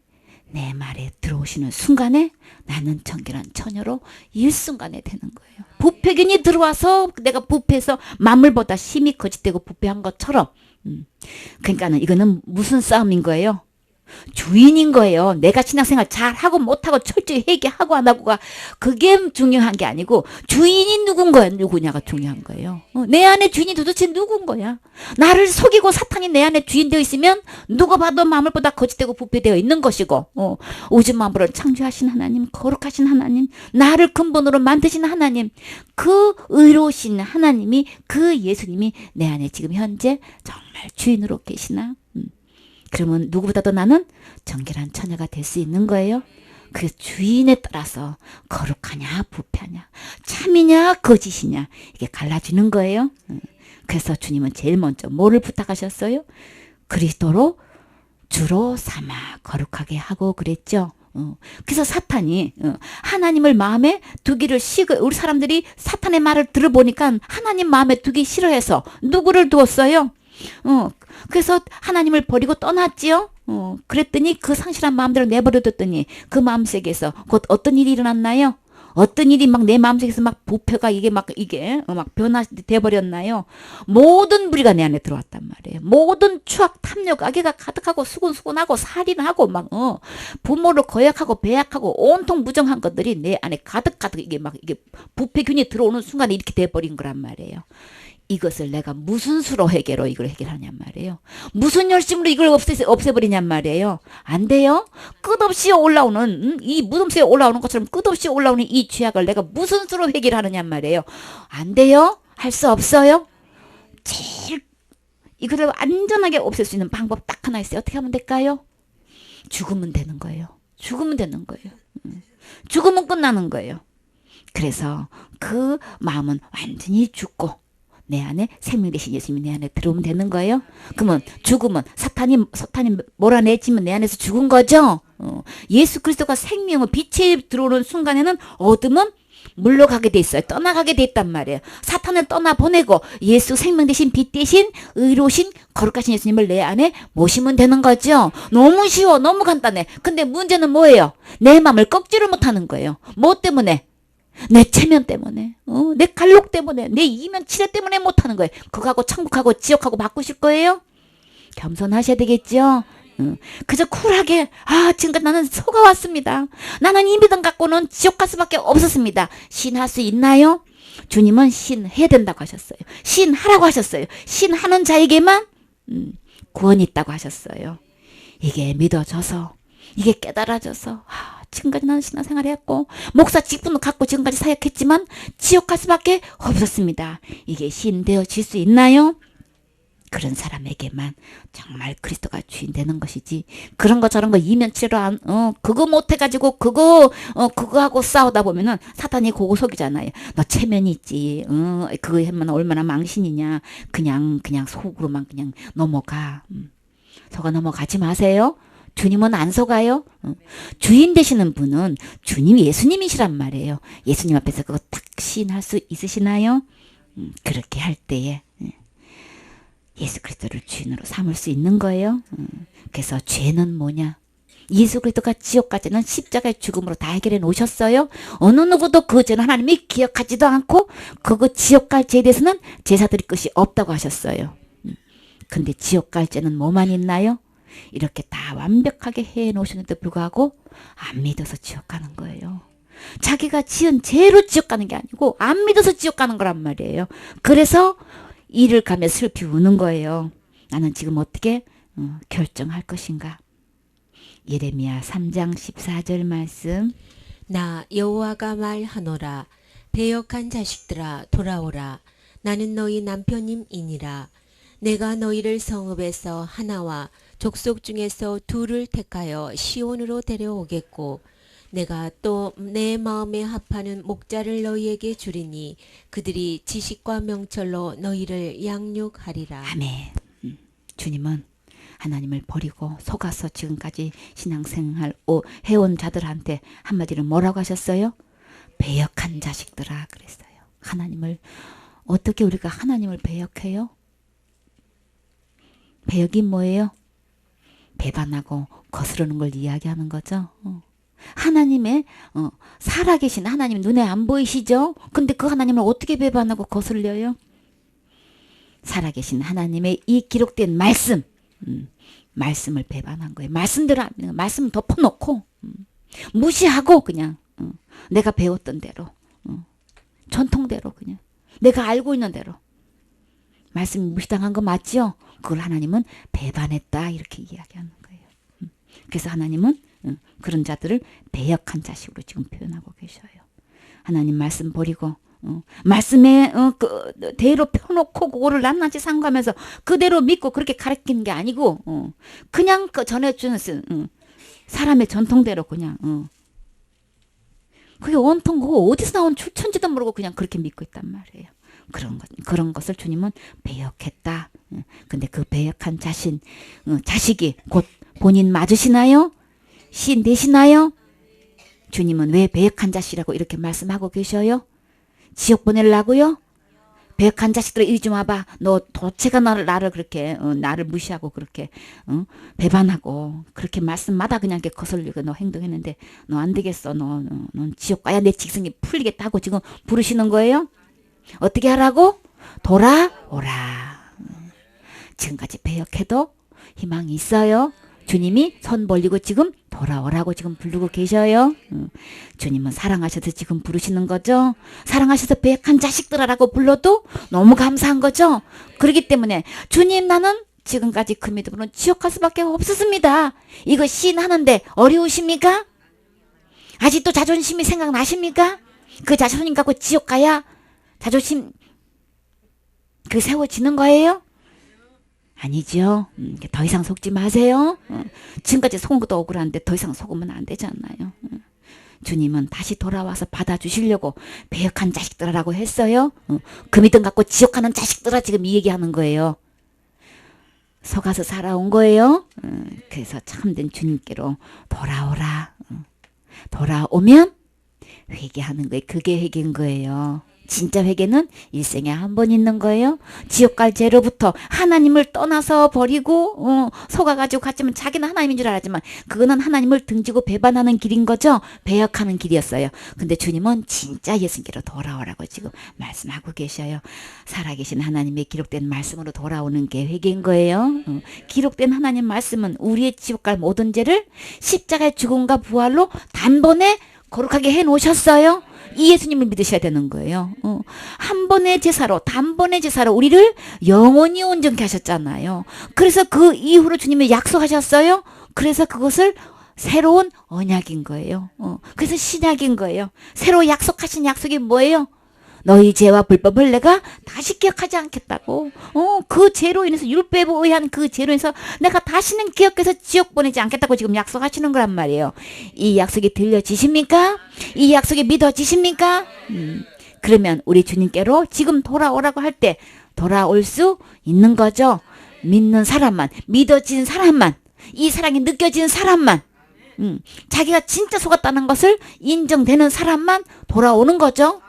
내 말에 들어오시는 순간에 나는 정결한 처녀로 일순간에 되는 거예요. 부패균이 들어와서 내가 부패해서 만물보다 심히 거짓되고 부패한 것처럼. 그러니까는 이거는 무슨 싸움인 거예요? 주인인 거예요. 내가 신앙생활 잘하고 못하고 철저히 회개하고 안 하고가 그게 중요한 게 아니고 주인이 누구냐가 중요한 거예요. 내 안에 주인이 도대체 누군 거야? 나를 속이고 사탄이 내 안에 주인 되어 있으면 누가 봐도 마음을보다 거짓되고 부패되어 있는 것이고, 오직 만물을 창조하신 하나님, 거룩하신 하나님, 나를 근본으로 만드신 하나님, 그 의로우신 하나님이, 그 예수님이 내 안에 지금 현재 정말 주인으로 계시나? 그러면 누구보다도 나는 정결한 처녀가 될 수 있는 거예요. 그 주인에 따라서 거룩하냐 부패하냐, 참이냐 거짓이냐, 이게 갈라지는 거예요. 그래서 주님은 제일 먼저 뭐를 부탁하셨어요? 그리스도로 주로 삼아 거룩하게 하고 그랬죠. 그래서 사탄이 하나님을 마음에 두기를 우리 사람들이 사탄의 말을 들어보니까 하나님 마음에 두기 싫어해서 누구를 두었어요? 그래서 하나님을 버리고 떠났지요. 그랬더니 그 상실한 마음대로 내버려뒀더니 그 마음속에서 곧 어떤 일이 일어났나요? 어떤 일이 막 내 마음속에서 막 부패가 이게 막 변화돼 버렸나요? 모든 무리가 내 안에 들어왔단 말이에요. 모든 추악, 탐욕, 악의가 가득하고 수군수군하고 살인하고 막 부모를 거역하고 배약하고 온통 무정한 것들이 내 안에 가득 이게 부패균이 들어오는 순간에 이렇게 돼 버린 거란 말이에요. 이것을 내가 무슨 수로 이걸 해결하냔 말이에요. 무슨 열심으로 이걸 없애버리냔 말이에요. 안 돼요. 끝없이 올라오는 이 무덤수에 올라오는 것처럼 끝없이 올라오는 이 죄악을 내가 무슨 수로 해결하느냔 말이에요. 안 돼요. 할 수 없어요. 제일 이거를 안전하게 없앨 수 있는 방법 딱 하나 있어요. 어떻게 하면 될까요? 죽으면 되는 거예요. 죽으면 되는 거예요. 죽으면 끝나는 거예요. 그래서 그 마음은 완전히 죽고 내 안에 생명 되신 예수님이 내 안에 들어오면 되는 거예요. 그러면 죽으면 사탄이 몰아내지면 내 안에서 죽은 거죠. 예수 그리스도가 생명을 빛이 들어오는 순간에는 어둠은 물러가게 돼 있어요. 떠나가게 돼 있단 말이에요. 사탄을 떠나보내고 예수 생명 되신 빛 대신 의로우신 거룩하신 예수님을 내 안에 모시면 되는 거죠. 너무 쉬워. 너무 간단해. 근데 문제는 뭐예요? 내 마음을 꺾지를 못하는 거예요. 뭐 때문에? 내 체면 때문에, 내 갈록 때문에, 내 이면 치레 때문에 못하는 거예요. 그거하고 천국하고 지옥하고 바꾸실 거예요? 겸손하셔야 되겠죠? 그저 쿨하게, 지금까지 나는 속아왔습니다. 나는 이 믿음 갖고는 지옥 갈 수밖에 없었습니다. 신할 수 있나요? 주님은 신해야 된다고 하셨어요. 신하라고 하셨어요. 신하는 자에게만 구원이 있다고 하셨어요. 이게 믿어져서, 이게 깨달아져서, 지금까지 나는 신앙생활 했고 목사 직분도 갖고 지금까지 사역했지만 지옥 갈 수밖에 없었습니다. 이게 시인 되어질 수 있나요? 그런 사람에게만 정말 그리스도가 주인 되는 것이지, 그런 거 저런 거 이면치로 그거 못해가지고 그거 하고 싸우다 보면은 사탄이 그거 속이잖아요. 너 체면이 있지, 그거 하면 얼마나 망신이냐. 그냥 속으로만 그냥 넘어가. 속아 넘어가지 마세요. 주님은 안 속아요. 주인 되시는 분은 주님 예수님이시란 말이에요. 예수님 앞에서 그거 딱 시인할 수 있으시나요? 그렇게 할 때에 예수 그리스도를 주인으로 삼을 수 있는 거예요. 그래서 죄는 뭐냐? 예수 그리스도가 지옥 갈 때는 십자가의 죽음으로 다 해결해 놓으셨어요. 어느 누구도 그 죄는 하나님이 기억하지도 않고 그거 지옥 갈 죄에 대해서는 제사 드릴 것이 없다고 하셨어요. 근데 지옥 갈 죄는 뭐만 있나요? 이렇게 다 완벽하게 해 놓으셨는데도 불구하고 안 믿어서 지옥 가는 거예요. 자기가 지은 죄로 지옥 가는 게 아니고 안 믿어서 지옥 가는 거란 말이에요. 그래서 이를 가며 슬피 우는 거예요. 나는 지금 어떻게 결정할 것인가. 예레미야 3장 14절 말씀. 나 여호와가 말하노라. 배역한 자식들아 돌아오라. 나는 너희 남편임이니라. 내가 너희를 성읍에서 하나와 족속 중에서 둘을 택하여 시온으로 데려오겠고 내가 또 내 마음에 합하는 목자를 너희에게 주리니 그들이 지식과 명철로 너희를 양육하리라. 아멘. 주님은 하나님을 버리고 속아서 지금까지 신앙생활 해온 자들한테 한마디로 뭐라고 하셨어요? 배역한 자식들아 그랬어요. 하나님을 어떻게 우리가 하나님을 배역해요? 배역이 뭐예요? 배반하고 거스르는 걸 이야기하는 거죠. 하나님의 살아계신 하나님 눈에 안 보이시죠? 근데 그 하나님을 어떻게 배반하고 거슬려요? 살아계신 하나님의 이 기록된 말씀, 말씀을 배반한 거예요. 말씀대로 말씀 덮어놓고 무시하고 그냥 내가 배웠던 대로 전통대로 그냥 내가 알고 있는 대로 말씀 무시당한 거 맞죠? 그걸 하나님은 배반했다 이렇게 이야기하는 거예요. 그래서 하나님은 그런 자들을 배역한 자식으로 지금 표현하고 계셔요. 하나님 말씀 버리고 말씀에 대로 펴놓고 그거를 낱낱이 상고하면서 그대로 믿고 그렇게 가르치는 게 아니고 그냥 그 전해주는 사람의 전통대로 그냥 그게 온통 그거 어디서 나온 출처인지도 모르고 그냥 그렇게 믿고 있단 말이에요. 그런 것을 주님은 배역했다. 근데 그 배역한 자식이 곧 본인 맞으시나요? 시인 되시나요? 주님은 왜 배역한 자식이라고 이렇게 말씀하고 계셔요? 지옥 보내려고요? 배역한 자식들아 이리 좀 와봐. 너 도체가 나를 그렇게 나를 무시하고 그렇게 배반하고 그렇게 말씀마다 그냥 이렇게 거슬리고 너 행동했는데 너 안 되겠어. 넌 지옥 가야 내 직성이 풀리겠다고 지금 부르시는 거예요? 어떻게 하라고? 돌아오라. 지금까지 배역해도 희망이 있어요. 주님이 손 벌리고 지금 돌아오라고 지금 부르고 계셔요. 주님은 사랑하셔서 지금 부르시는 거죠. 사랑하셔서 배역한 자식들아라고 불러도 너무 감사한 거죠. 그렇기 때문에 주님 나는 지금까지 그 믿음으로는 지옥 갈 수밖에 없었습니다. 이거 시인하는데 어려우십니까? 아직도 자존심이 생각나십니까? 그 자존심 갖고 지옥 가야 자존심 그 세워지는 거예요? 아니죠. 더 이상 속지 마세요. 지금까지 속은 것도 억울한데 더 이상 속으면 안 되잖아요. 주님은 다시 돌아와서 받아주시려고 배역한 자식들아라고 했어요. 그 믿음 갖고 지옥 가는 자식들아 지금 이 얘기하는 거예요. 속아서 살아온 거예요. 그래서 참된 주님께로 돌아오라. 돌아오면 회개하는 거예요. 그게 회개인 거예요. 진짜 회개는 일생에 한 번 있는 거예요. 지옥 갈 죄로부터 하나님을 떠나서 버리고 속아가지고 갔지만 자기는 하나님인 줄 알았지만 그거는 하나님을 등지고 배반하는 길인 거죠. 배역하는 길이었어요. 근데 주님은 진짜 예수님께로 돌아오라고 지금 말씀하고 계셔요. 살아계신 하나님의 기록된 말씀으로 돌아오는 게 회개인 거예요. 기록된 하나님 말씀은 우리의 지옥 갈 모든 죄를 십자가의 죽음과 부활로 단번에 거룩하게 해놓으셨어요. 이 예수님을 믿으셔야 되는 거예요. 한 번의 제사로 단번의 제사로 우리를 영원히 온전케 하셨잖아요. 그래서 그 이후로 주님이 약속하셨어요. 그래서 그것을 새로운 언약인 거예요. 그래서 신약인 거예요. 새로 약속하신 약속이 뭐예요? 너희 죄와 불법을 내가 다시 기억하지 않겠다고. 그 죄로 인해서 율법에 의한 그 죄로 인해서 내가 다시는 기억해서 지옥 보내지 않겠다고 지금 약속하시는 거란 말이에요. 이 약속이 들려지십니까? 이 약속이 믿어지십니까? 그러면 우리 주님께로 지금 돌아오라고 할 때 돌아올 수 있는 거죠. 믿는 사람만, 믿어진 사람만, 이 사랑이 느껴지는 사람만, 자기가 진짜 속았다는 것을 인정되는 사람만 돌아오는 거죠.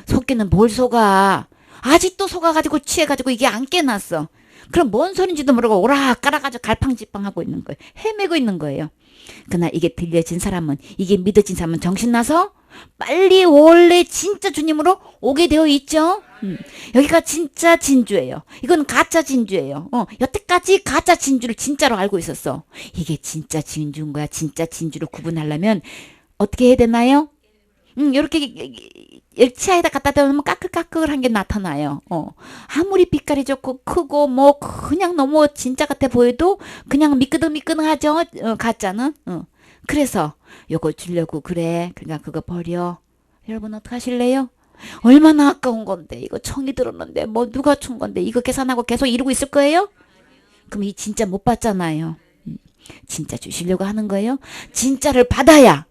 속기는 뭘 속아. 아직도 속아가지고 취해가지고 이게 안 깨났어. 그럼 뭔 소린지도 모르고 오락가락가지고 갈팡질팡하고 있는 거예요. 헤매고 있는 거예요. 그러나 이게 들려진 사람은, 이게 믿어진 사람은 정신나서 빨리 원래 진짜 주님으로 오게 되어 있죠. 여기가 진짜 진주예요. 이건 가짜 진주예요. 여태까지 가짜 진주를 진짜로 알고 있었어. 이게 진짜 진주인 거야. 진짜 진주를 구분하려면 어떻게 해야 되나요? 이렇게 치아에다 갖다 대면 까끌까끌한 게 나타나요. 아무리 빛깔이 좋고 크고 뭐 그냥 너무 진짜 같아 보여도 그냥 미끄덩미끄덩하죠. 가짜는. 그래서 요거 주려고 그래. 그러니까 그거 버려. 여러분 어떡하실래요? 얼마나 아까운 건데. 이거 청이 들었는데 뭐 누가 준 건데. 이거 계산하고 계속 이러고 있을 거예요? 그럼 이 진짜 못 받잖아요. 진짜 주시려고 하는 거예요? 진짜를 받아야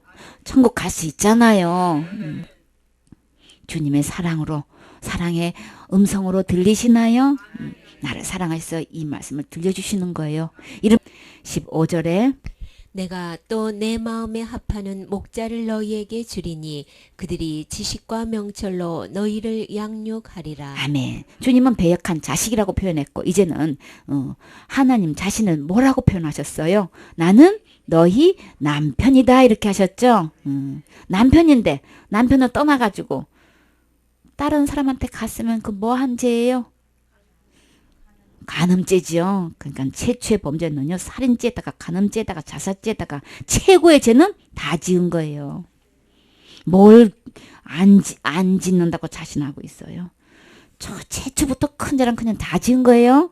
천국 갈 수 있잖아요. 주님의 사랑으로, 사랑의 음성으로 들리시나요? 나를 사랑하셔서 이 말씀을 들려주시는 거예요. 이름 15절에 내가 또 내 마음에 합하는 목자를 너희에게 주리니 그들이 지식과 명철로 너희를 양육하리라. 아멘. 주님은 배역한 자식이라고 표현했고 이제는 하나님 자신은 뭐라고 표현하셨어요? 나는 너희 남편이다 이렇게 하셨죠. 남편인데 남편을 떠나가지고 다른 사람한테 갔으면 그 뭐 한 죄예요? 간음죄지요. 그러니까 최초의 범죄는요. 살인죄에다가 간음죄에다가 자살죄에다가 최고의 죄는 다 지은 거예요. 뭘 안 짓는다고 자신하고 있어요. 저 최초부터 큰 죄랑 그냥 다 지은 거예요.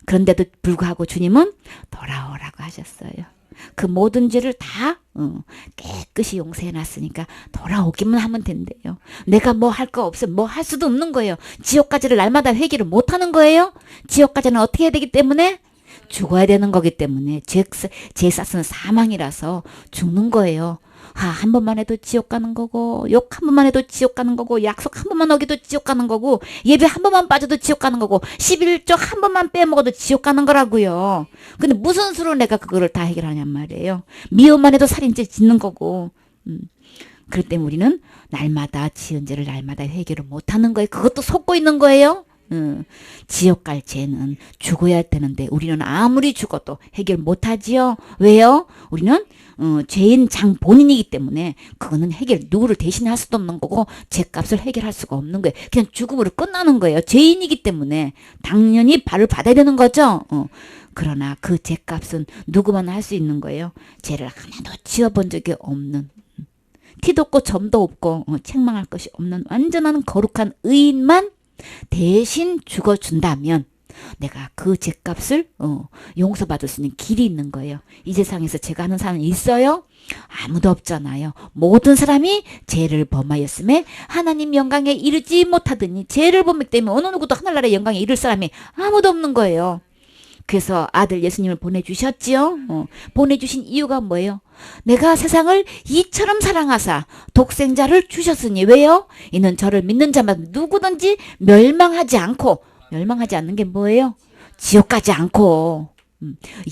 그런데도 불구하고 주님은 돌아오라고 하셨어요. 그 모든 죄를 다 깨끗이 용서해놨으니까 돌아오기만 하면 된대요. 내가 뭐 할 거 없으면 뭐 할 수도 없는 거예요. 지옥까지를 날마다 회개를 못하는 거예요. 지옥까지는 어떻게 해야 되기 때문에? 죽어야 되는 거기 때문에 죄 쌌으면 사망이라서 죽는 거예요. 한 번만 해도 지옥 가는 거고 욕 한 번만 해도 지옥 가는 거고 약속 한 번만 어기도 지옥 가는 거고 예배 한 번만 빠져도 지옥 가는 거고 11조 한 번만 빼먹어도 지옥 가는 거라고요. 근데 무슨 수로 내가 그거를 다 해결하냔 말이에요. 미워만 해도 살인죄 짓는 거고. 그럴 때 우리는 날마다 지은 죄를 날마다 해결을 못하는 거예요. 그것도 속고 있는 거예요. 지옥 갈 죄는 죽어야 되는데 우리는 아무리 죽어도 해결 못하지요. 왜요? 우리는 죄인 장 본인이기 때문에 그거는 해결 누구를 대신할 수도 없는 거고 죄값을 해결할 수가 없는 거예요. 그냥 죽음으로 끝나는 거예요. 죄인이기 때문에 당연히 벌을 받아야 되는 거죠. 그러나 그 죄값은 누구만 할 수 있는 거예요. 죄를 하나도 지어본 적이 없는 티도 없고 점도 없고 책망할 것이 없는 완전한 거룩한 의인만 대신 죽어준다면 내가 그 죄값을 용서받을 수 있는 길이 있는 거예요. 이 세상에서 죄가 하는 사람이 있어요? 아무도 없잖아요. 모든 사람이 죄를 범하였음에 하나님 영광에 이르지 못하더니 죄를 범했기 때문에 어느 누구도 하늘나라의 영광에 이를 사람이 아무도 없는 거예요. 그래서 아들 예수님을 보내주셨지요. 보내주신 이유가 뭐예요? 내가 세상을 이처럼 사랑하사 독생자를 주셨으니 왜요? 이는 저를 믿는 자마다 누구든지 멸망하지 않는 게 뭐예요? 지옥 가지 않고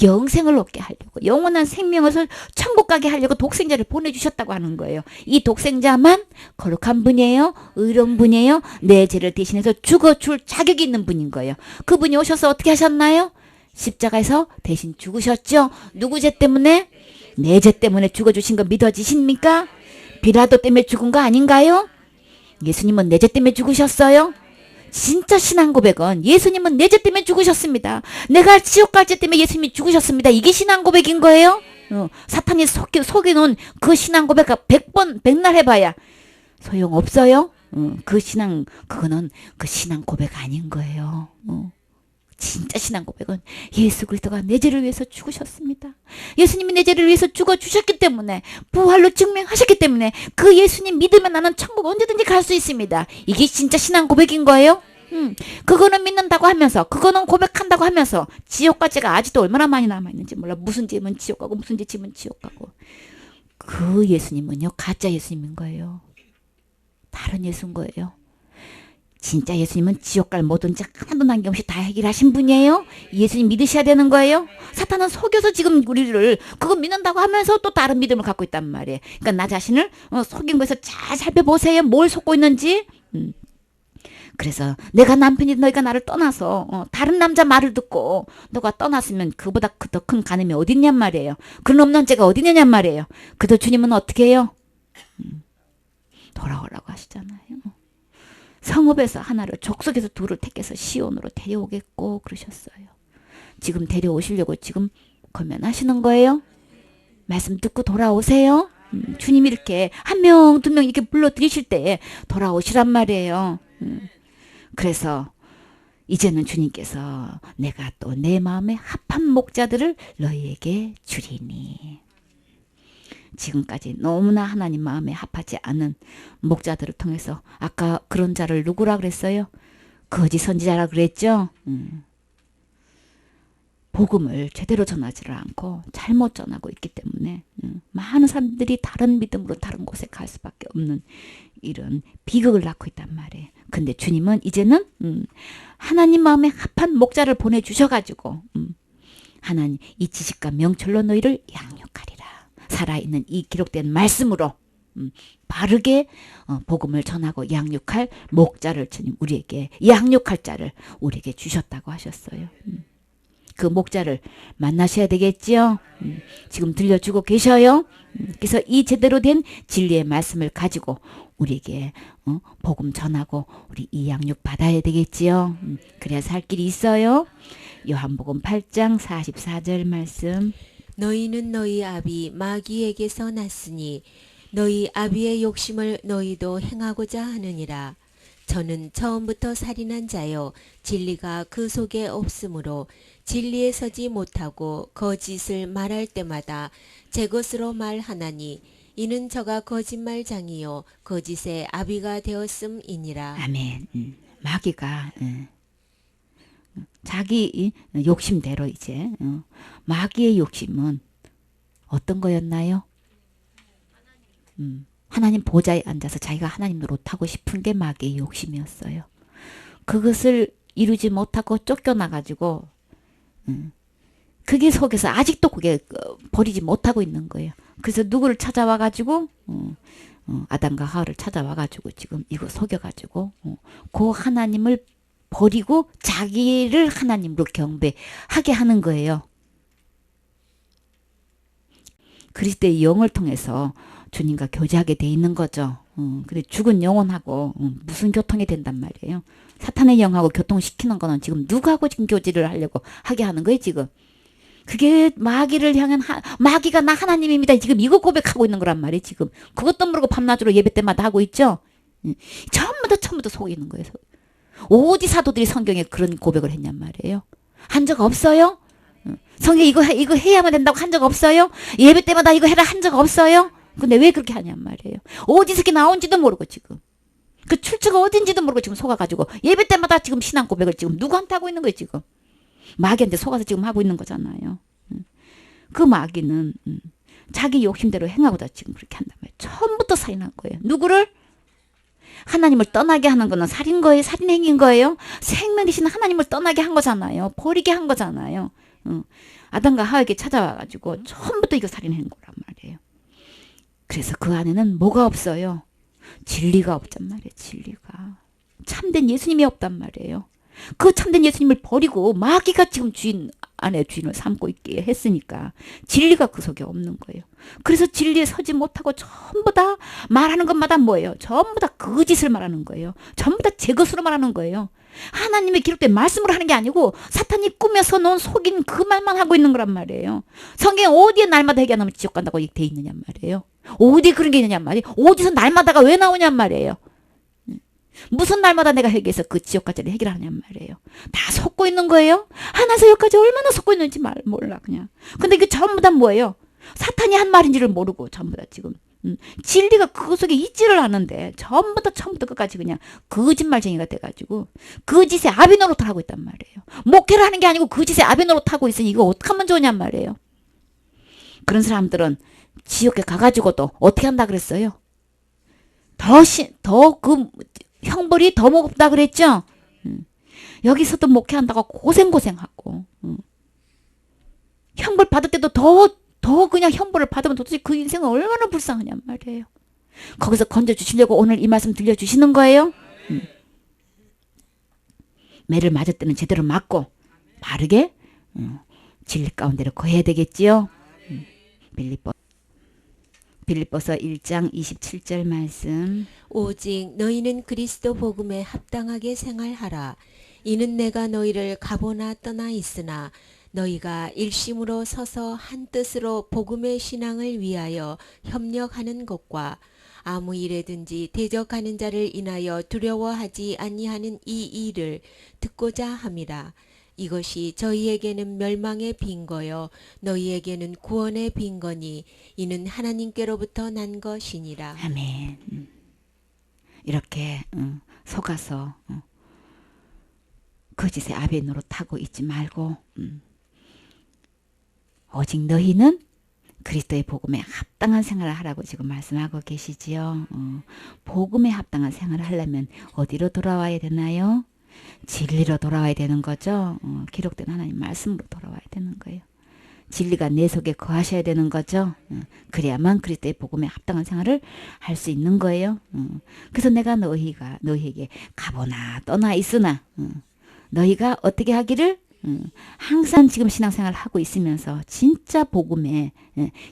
영생을 얻게 하려고 영원한 생명을 천국 가게 하려고 독생자를 보내주셨다고 하는 거예요. 이 독생자만 거룩한 분이에요. 의로운 분이에요. 내 죄를 대신해서 죽어줄 자격이 있는 분인 거예요. 그분이 오셔서 어떻게 하셨나요? 십자가에서 대신 죽으셨죠. 누구 죄 때문에? 내 죄 때문에 죽어주신 거 믿어지십니까? 비라도 때문에 죽은 거 아닌가요? 예수님은 내 죄 때문에 죽으셨어요. 진짜 신앙 고백은 예수님은 내 죄 때문에 죽으셨습니다. 내가 지옥 갈 죄 때문에 예수님이 죽으셨습니다. 이게 신앙 고백인 거예요. 사탄이 속여놓은 그 신앙 고백 100번 백날 해봐야 소용없어요. 그거는 그 신앙 고백 아닌 거예요. 진짜 신앙 고백은 예수 그리스도가 내 죄를 위해서 죽으셨습니다. 예수님이 내 죄를 위해서 죽어주셨기 때문에, 부활로 증명하셨기 때문에 그 예수님 믿으면 나는 천국 언제든지 갈 수 있습니다. 이게 진짜 신앙 고백인 거예요. 그거는 믿는다고 하면서, 그거는 고백한다고 하면서 지옥까지가 아직도 얼마나 많이 남아있는지 몰라. 무슨 죄면 지옥 가고 무슨 죄 지면 지옥 가고. 그 예수님은요, 가짜 예수님인 거예요. 다른 예수인 거예요. 진짜 예수님은 지옥 갈 모든 죄 하나도 남김없이 다 해결하신 분이에요. 예수님 믿으셔야 되는 거예요. 사탄은 속여서 지금 우리를 그거 믿는다고 하면서 또 다른 믿음을 갖고 있단 말이에요. 그러니까 나 자신을 속인 거에서 잘 살펴보세요. 뭘 속고 있는지. 그래서 내가 남편이 너희가 나를 떠나서 다른 남자 말을 듣고 너가 떠났으면 그보다 더 큰 간음이 어디 있냔 말이에요. 그런 없는 죄가 어디 있느냔 말이에요. 그래도 주님은 어떻게 해요? 돌아오라고 하시잖아요. 성읍에서 하나를, 족속에서 둘을 택해서 시온으로 데려오겠고 그러셨어요. 지금 데려오시려고 지금 고면하시는 거예요. 말씀 듣고 돌아오세요. 주님이 이렇게 한 명, 두 명 이렇게 불러들이실 때 돌아오시란 말이에요. 그래서 이제는 주님께서 내가 또 내 마음에 합한 목자들을 너희에게 주리니. 지금까지 너무나 하나님 마음에 합하지 않은 목자들을 통해서, 아까 그런 자를 누구라 그랬어요? 거짓 선지자라 그랬죠? 복음을 제대로 전하지를 않고 잘못 전하고 있기 때문에 많은 사람들이 다른 믿음으로 다른 곳에 갈 수밖에 없는 이런 비극을 낳고 있단 말이에요. 근데 주님은 이제는 하나님 마음에 합한 목자를 보내주셔가지고 하나님 이 지식과 명철로 너희를 양육하리라. 살아있는 이 기록된 말씀으로 바르게 복음을 전하고 양육할 목자를 주님 우리에게, 양육할 자를 우리에게 주셨다고 하셨어요. 그 목자를 만나셔야 되겠지요. 지금 들려주고 계셔요. 그래서 이 제대로 된 진리의 말씀을 가지고 우리에게 복음 전하고 우리 이 양육 받아야 되겠지요. 그래야 살 길이 있어요. 요한복음 8장 44절 말씀. 너희는 너희 아비 마귀에게서 났으니 너희 아비의 욕심을 너희도 행하고자 하느니라. 저는 처음부터 살인한 자요 진리가 그 속에 없으므로 진리에 서지 못하고 거짓을 말할 때마다 제 것으로 말하나니 이는 저가 거짓말장이요 거짓의 아비가 되었음이니라. 아멘. 마귀가 자기 욕심대로 이제 마귀의 욕심은 어떤 거였나요? 하나님 보좌에 앉아서 자기가 하나님 노릇하고 싶은 게 마귀의 욕심이었어요. 그것을 이루지 못하고 쫓겨나가지고 그게 속에서 아직도 그게 버리지 못하고 있는 거예요. 그래서 누구를 찾아와가지고 아담과 하와를 찾아와가지고 지금 이거 속여가지고 그 하나님을 버리고 자기를 하나님으로 경배하게 하는 거예요. 그리스도의 영을 통해서 주님과 교제하게 돼 있는 거죠. 근데 죽은 영혼하고 무슨 교통이 된단 말이에요. 사탄의 영하고 교통시키는 거는 지금 누구하고 지금 교제를 하려고 하게 하는 거예요, 지금. 그게 마귀를 향한 마귀가 나 하나님입니다. 지금 이거 고백하고 있는 거란 말이에요, 지금. 그것도 모르고 밤낮으로 예배 때마다 하고 있죠. 처음부터 속이는 거예요. 어디 사도들이 성경에 그런 고백을 했냔 말이에요. 한 적 없어요? 성경 이거 해야만 된다고 한 적 없어요? 예배 때마다 이거 해라 한 적 없어요? 근데 왜 그렇게 하냔 말이에요. 어디서 이렇게 나온지도 모르고 지금. 그 출처가 어딘지도 모르고 지금 속아가지고 예배 때마다 지금 신앙 고백을 지금 누구한테 하고 있는 거예요, 지금. 마귀한테 속아서 지금 하고 있는 거잖아요. 그 마귀는 자기 욕심대로 행하고자 지금 그렇게 한단 말이에요. 처음부터 살인한 거예요. 누구를? 하나님을 떠나게 하는 거는 살인 거예요? 살인행위인 거예요? 생명 되신 하나님을 떠나게 한 거잖아요. 버리게 한 거잖아요. 아담과 하와에게 찾아와가지고 처음부터 이거 살인한 거란 말이에요. 그래서 그 안에는 뭐가 없어요? 진리가 없단 말이에요. 진리가. 참된 예수님이 없단 말이에요. 그 참된 예수님을 버리고 마귀가 지금 주인 안에 주인을 삼고 있게 했으니까 진리가 그 속에 없는 거예요. 그래서 진리에 서지 못하고 전부 다 말하는 것마다 뭐예요? 전부 다 거짓을 말하는 거예요. 전부 다 제 것으로 말하는 거예요. 하나님의 기록된 말씀으로 하는 게 아니고 사탄이 꾸며서 놓은 속인 그 말만 하고 있는 거란 말이에요. 성경에 어디에 날마다 얘기하면 지옥 간다고 돼 있느냐 말이에요. 어디 그런 게 있느냐 말이에요. 어디서 날마다가 왜 나오냐 말이에요. 무슨 날마다 내가 회개해서 그 지옥 과제를 해결하냔 말이에요. 다 속고 있는 거예요. 하나에서 열까지 얼마나 속고 있는지 몰라 그냥. 근데 이게 전부 다 뭐예요? 사탄이 한 말인지를 모르고 전부 다 지금 진리가 그 속에 있지를 않은데 전부 다 처음부터 끝까지 그냥 거짓말쟁이가 돼가지고 거짓의 아비 노릇을 하고 있단 말이에요. 목회를 하는 게 아니고 거짓의 아비 노릇 하고 있으니 이거 어떡하면 좋냔 말이에요. 그런 사람들은 지옥에 가가지고도 어떻게 한다 그랬어요? 더 그 형벌이 더 무겁다 그랬죠? 여기서도 목회한다고 고생하고 형벌 받을 때도 더 그냥 형벌을 받으면 도대체 그 인생은 얼마나 불쌍하냔 말이에요. 거기서 건져주시려고 오늘 이 말씀 들려주시는 거예요. 매를 맞을 때는 제대로 맞고 바르게 진리 가운데로 거해야 되겠지요. 빌립보서 1장 27절 말씀. 오직 너희는 그리스도 복음에 합당하게 생활하라. 이는 내가 너희를 가보나 떠나 있으나 너희가 일심으로 서서 한 뜻으로 복음의 신앙을 위하여 협력하는 것과 아무 일에든지 대적하는 자를 인하여 두려워하지 아니하는 이 일을 듣고자 함이라. 이것이 저희에게는 멸망의 빈거요 너희에게는 구원의 빈거니 이는 하나님께로부터 난 것이니라. 아멘. 이렇게 속아서 거짓의 아비 노릇하고 있지 말고 오직 너희는 그리스도의 복음에 합당한 생활을 하라고 지금 말씀하고 계시지요. 복음에 합당한 생활을 하려면 어디로 돌아와야 되나요? 진리로 돌아와야 되는 거죠. 기록된 하나님 말씀으로 돌아와야 되는 거예요. 진리가 내 속에 거하셔야 되는 거죠. 그래야만 그리스도의 복음에 합당한 생활을 할 수 있는 거예요. 그래서 내가 너희에게 가보나 떠나 있으나 너희가 어떻게 하기를 항상 지금 신앙생활을 하고 있으면서 진짜 복음에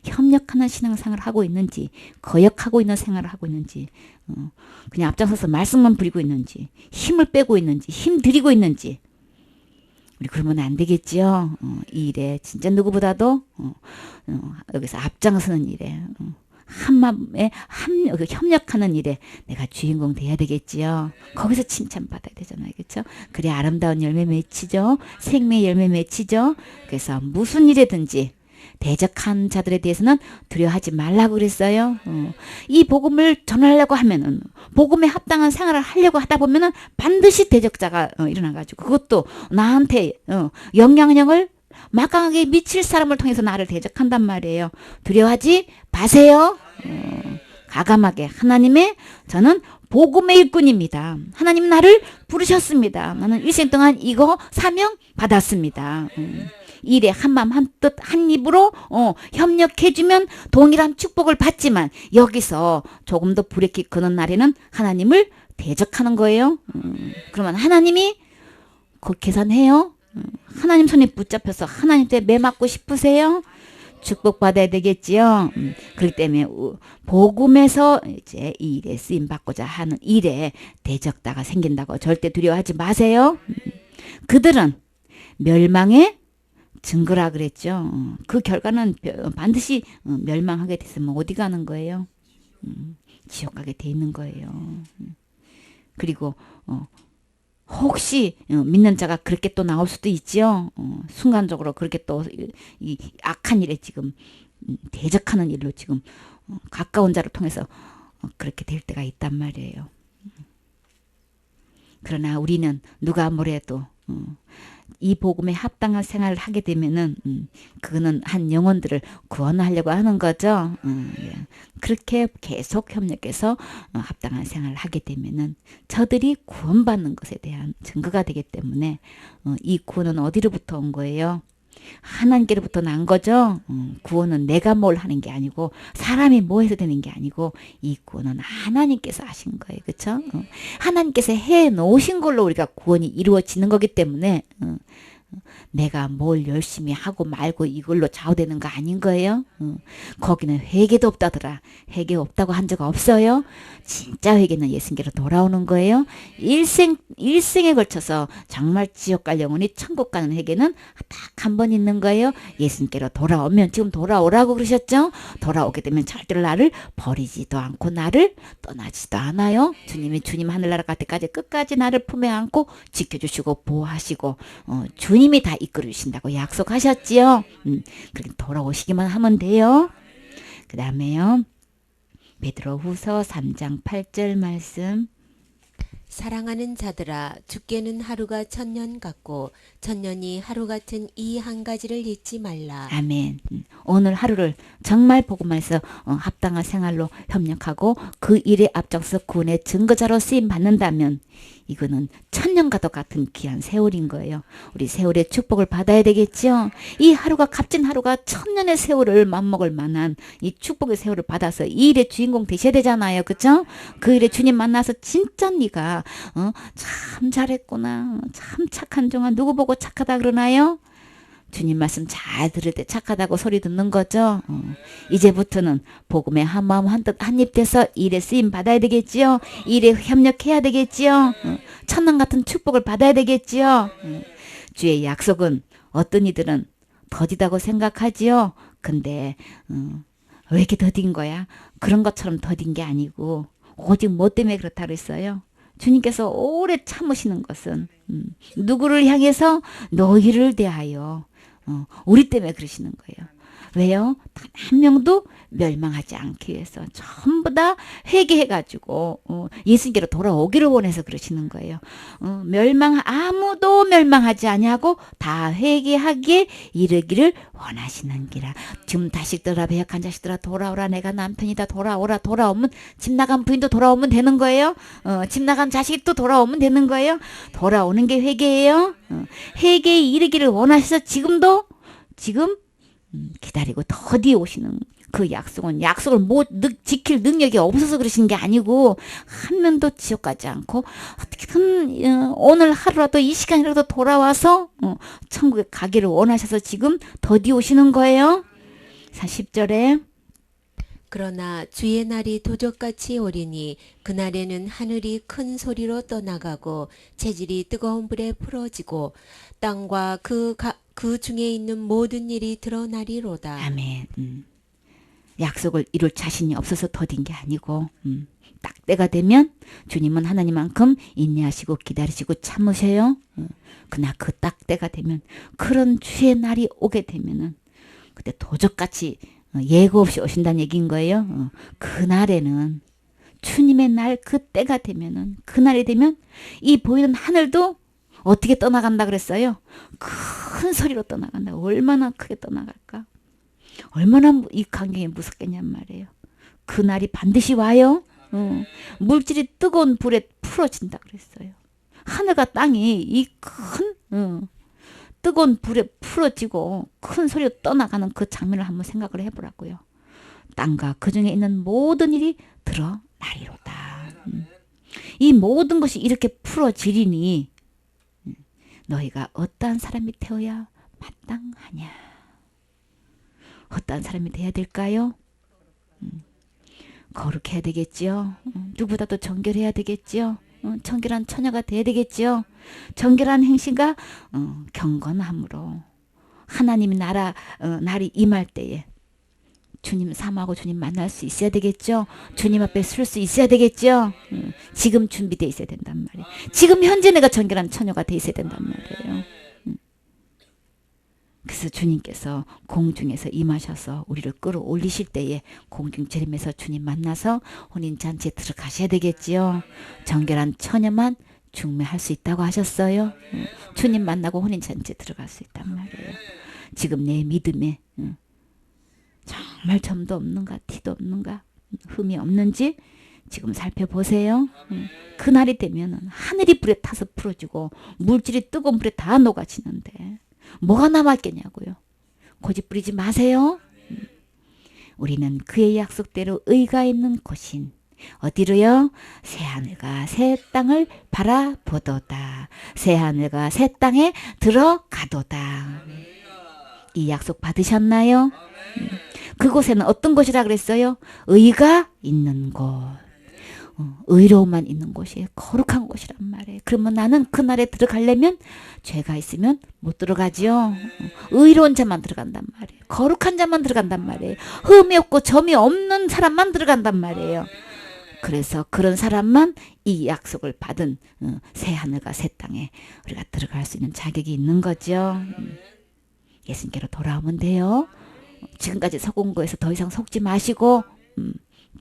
협력하는 신앙생활을 하고 있는지 거역하고 있는 생활을 하고 있는지 그냥 앞장서서 말씀만 부리고 있는지 힘을 빼고 있는지 힘 들이고 있는지 우리 그러면 안 되겠지요. 이 일에 진짜 누구보다도 여기서 앞장서는 일에 한마음에 협력하는 일에 내가 주인공 돼야 되겠지요. 거기서 칭찬받아야 되잖아요. 그렇죠? 그래 아름다운 열매 맺히죠. 생명의 열매 맺히죠. 그래서 무슨 일에든지 대적한 자들에 대해서는 두려워하지 말라고 그랬어요. 이 복음을 전하려고 하면은 복음에 합당한 생활을 하려고 하다 보면은 반드시 대적자가 일어나가지고 그것도 나한테 영향력을 막강하게 미칠 사람을 통해서 나를 대적한단 말이에요. 두려워하지 마세요. 가감하게 하나님의 저는 복음의 일꾼입니다. 하나님 나를 부르셨습니다. 나는 일생 동안 이거 사명 받았습니다. 일에 한마음 한뜻 한 입으로 협력해주면 동일한 축복을 받지만 여기서 조금 더 불의키 크는 날에는 하나님을 대적하는 거예요. 그러면 하나님이 그 계산해요. 하나님 손에 붙잡혀서 하나님께 매맞고 싶으세요? 축복받아야 되겠지요. 그렇기 때문에 복음에서 이제 이 일에 쓰임 받고자 하는 일에 대적자가 생긴다고 절대 두려워하지 마세요. 그들은 멸망의 증거라 그랬죠. 그 결과는 반드시 멸망하게 됐으면 어디 가는 거예요? 지옥 가게 돼 있는 거예요. 그리고 혹시 믿는 자가 그렇게 또 나올 수도 있지요. 순간적으로 그렇게 또 이 악한 일에 지금 대적하는 일로 지금 가까운 자를 통해서 그렇게 될 때가 있단 말이에요. 그러나 우리는 누가 뭐래도 이 복음에 합당한 생활을 하게 되면은 그거는 한 영혼들을 구원하려고 하는 거죠. 그렇게 계속 협력해서 합당한 생활을 하게 되면은 저들이 구원받는 것에 대한 증거가 되기 때문에 이 구원은 어디로부터 온 거예요? 하나님께로부터 난 거죠. 구원은 내가 뭘 하는 게 아니고 사람이 뭐 해서 되는 게 아니고 이 구원은 하나님께서 하신 거예요. 그렇죠? 하나님께서 해 놓으신 걸로 우리가 구원이 이루어지는 거기 때문에 내가 뭘 열심히 하고 말고 이걸로 좌우되는 거 아닌 거예요? 거기는 회개도 없다더라. 회개 없다고 한 적 없어요? 진짜 회개는 예수님께로 돌아오는 거예요. 일생에 걸쳐서 정말 지옥 갈 영혼이 천국 가는 회개는 딱 한 번 있는 거예요. 예수님께로 돌아오면, 지금 돌아오라고 그러셨죠? 돌아오게 되면 절대로 나를 버리지도 않고 나를 떠나지도 않아요. 주님 하늘나라 갈 때까지 끝까지 나를 품에 안고 지켜주시고 보호하시고 주님이 다 이끌으신다고 약속하셨지요. 그렇게 돌아오시기만 하면 돼요. 그 다음에요. 베드로후서 3장 8절 말씀. 사랑하는 자들아 주께는 하루가 천년 같고 천년이 하루 같은 이 한 가지를 잊지 말라. 아멘. 오늘 하루를 정말 복음에서 합당한 생활로 협력하고 그 일에 앞장서 구원의 증거자로 쓰임 받는다면 이거는 천년과도 같은 귀한 세월인 거예요. 우리 세월의 축복을 받아야 되겠죠. 이 하루가 값진 하루가 천년의 세월을 맞먹을 만한 이 축복의 세월을 받아서 이 일의 주인공 되셔야 되잖아요. 그죠? 그 일에 주님 만나서 진짜 네가 참 잘했구나. 참 착한 종아. 누구 보고 착하다 그러나요? 주님 말씀 잘 들을 때 착하다고 소리 듣는 거죠. 이제부터는 복음에 한 마음 한입 돼서 일에 쓰임 받아야 되겠지요. 일에 협력해야 되겠지요. 천당 같은 축복을 받아야 되겠지요. 주의 약속은 어떤 이들은 더디다고 생각하지요. 근데 왜 이렇게 더딘 거야? 그런 것처럼 더딘 게 아니고 오직 뭐 때문에 그렇다 그랬어요? 주님께서 오래 참으시는 것은 누구를 향해서? 너희를 대하여. 우리 때문에 그러시는 거예요. 왜요? 단 한 명도 멸망하지 않기 위해서 전부 다 회개해가지고 예수님께로 돌아오기를 원해서 그러시는 거예요. 아무도 멸망하지 아니하고 다 회개하기에 이르기를 원하시는 기라. 지금 자식들아, 배역한 자식들아, 돌아오라. 내가 남편이다. 돌아오라. 돌아오면 집 나간 부인도 돌아오면 되는 거예요. 집 나간 자식도 돌아오면 되는 거예요. 돌아오는 게 회개예요. 회개에 이르기를 원하셔서 지금 기다리고 더디 오시는 그 약속을 못 지킬 능력이 없어서 그러신 게 아니고 한 명도 지옥 가지 않고 어떻게든 오늘 하루라도 이 시간이라도 돌아와서 천국에 가기를 원하셔서 지금 더디 오시는 거예요. 10절에 그러나 주의 날이 도적같이 오리니 그날에는 하늘이 큰 소리로 떠나가고 재질이 뜨거운 불에 풀어지고 땅과 그 중에 있는 모든 일이 드러나리로다. 아멘. 약속을 이룰 자신이 없어서 더딘 게 아니고 딱 때가 되면 주님은 하나님만큼 인내하시고 기다리시고 참으셔요. 그러나 그 딱 때가 되면 그런 주의 날이 오게 되면은 그때 도적같이 예고 없이 오신다는 얘기인 거예요. 그날에는 주님의 날 그때가 되면은 그날이 되면 이 보이는 하늘도 어떻게 떠나간다 그랬어요? 큰 소리로 떠나간다. 얼마나 크게 떠나갈까? 얼마나 이 광경이 무섭겠냔 말이에요. 그날이 반드시 와요. 물질이 뜨거운 불에 풀어진다 그랬어요. 하늘과 땅이 이 큰 뜨거운 불에 풀어지고 큰 소리로 떠나가는 그 장면을 한번 생각을 해보라고요. 땅과 그 중에 있는 모든 일이 드러나리로다. 이 모든 것이 이렇게 풀어지리니 너희가 어떠한 사람이 되어야 마땅하냐? 어떠한 사람이 되어야 될까요? 거룩해야 되겠지요. 누구보다도 정결해야 되겠지요. 정결한 처녀가 돼야 되겠지요. 정결한 행실과 경건함으로 하나님이 날이 임할 때에 주님 사모하고 주님 만날 수 있어야 되겠죠. 주님 앞에 설 수 있어야 되겠죠. 지금 준비되어 있어야 된단 말이에요. 지금 현재 내가 정결한 처녀가 되어 있어야 된단 말이에요. 그래서 주님께서 공중에서 임하셔서 우리를 끌어올리실 때에 공중 재림에서 주님 만나서 혼인잔치에 들어가셔야 되겠지요. 정결한 처녀만 중매할 수 있다고 하셨어요. 주님 만나고 혼인잔치에 들어갈 수 있단 말이에요. 지금 내 믿음에 정말 점도 없는가 티도 없는가 흠이 없는지 지금 살펴보세요. 그날이 되면 하늘이 불에 타서 풀어지고 물질이 뜨거운 불에 다 녹아지는데 뭐가 남았겠냐고요. 고집 부리지 마세요. 우리는 그의 약속대로 의가 있는 곳인 어디로요? 새 하늘과 새 땅을 바라보도다. 새 하늘과 새 땅에 들어가도다. 이 약속 받으셨나요? 그곳에는 어떤 곳이라 그랬어요? 의가 있는 곳. 의로움만 있는 곳이에요. 거룩한 곳이란 말이에요. 그러면 나는 그 나라에 들어가려면 죄가 있으면 못 들어가지요. 의로운 자만 들어간단 말이에요. 거룩한 자만 들어간단 말이에요. 흠이 없고 점이 없는 사람만 들어간단 말이에요. 그래서 그런 사람만 이 약속을 받은 새 하늘과 새 땅에 우리가 들어갈 수 있는 자격이 있는 거죠. 예수님께로 돌아오면 돼요. 지금까지 속은 거에서 더 이상 속지 마시고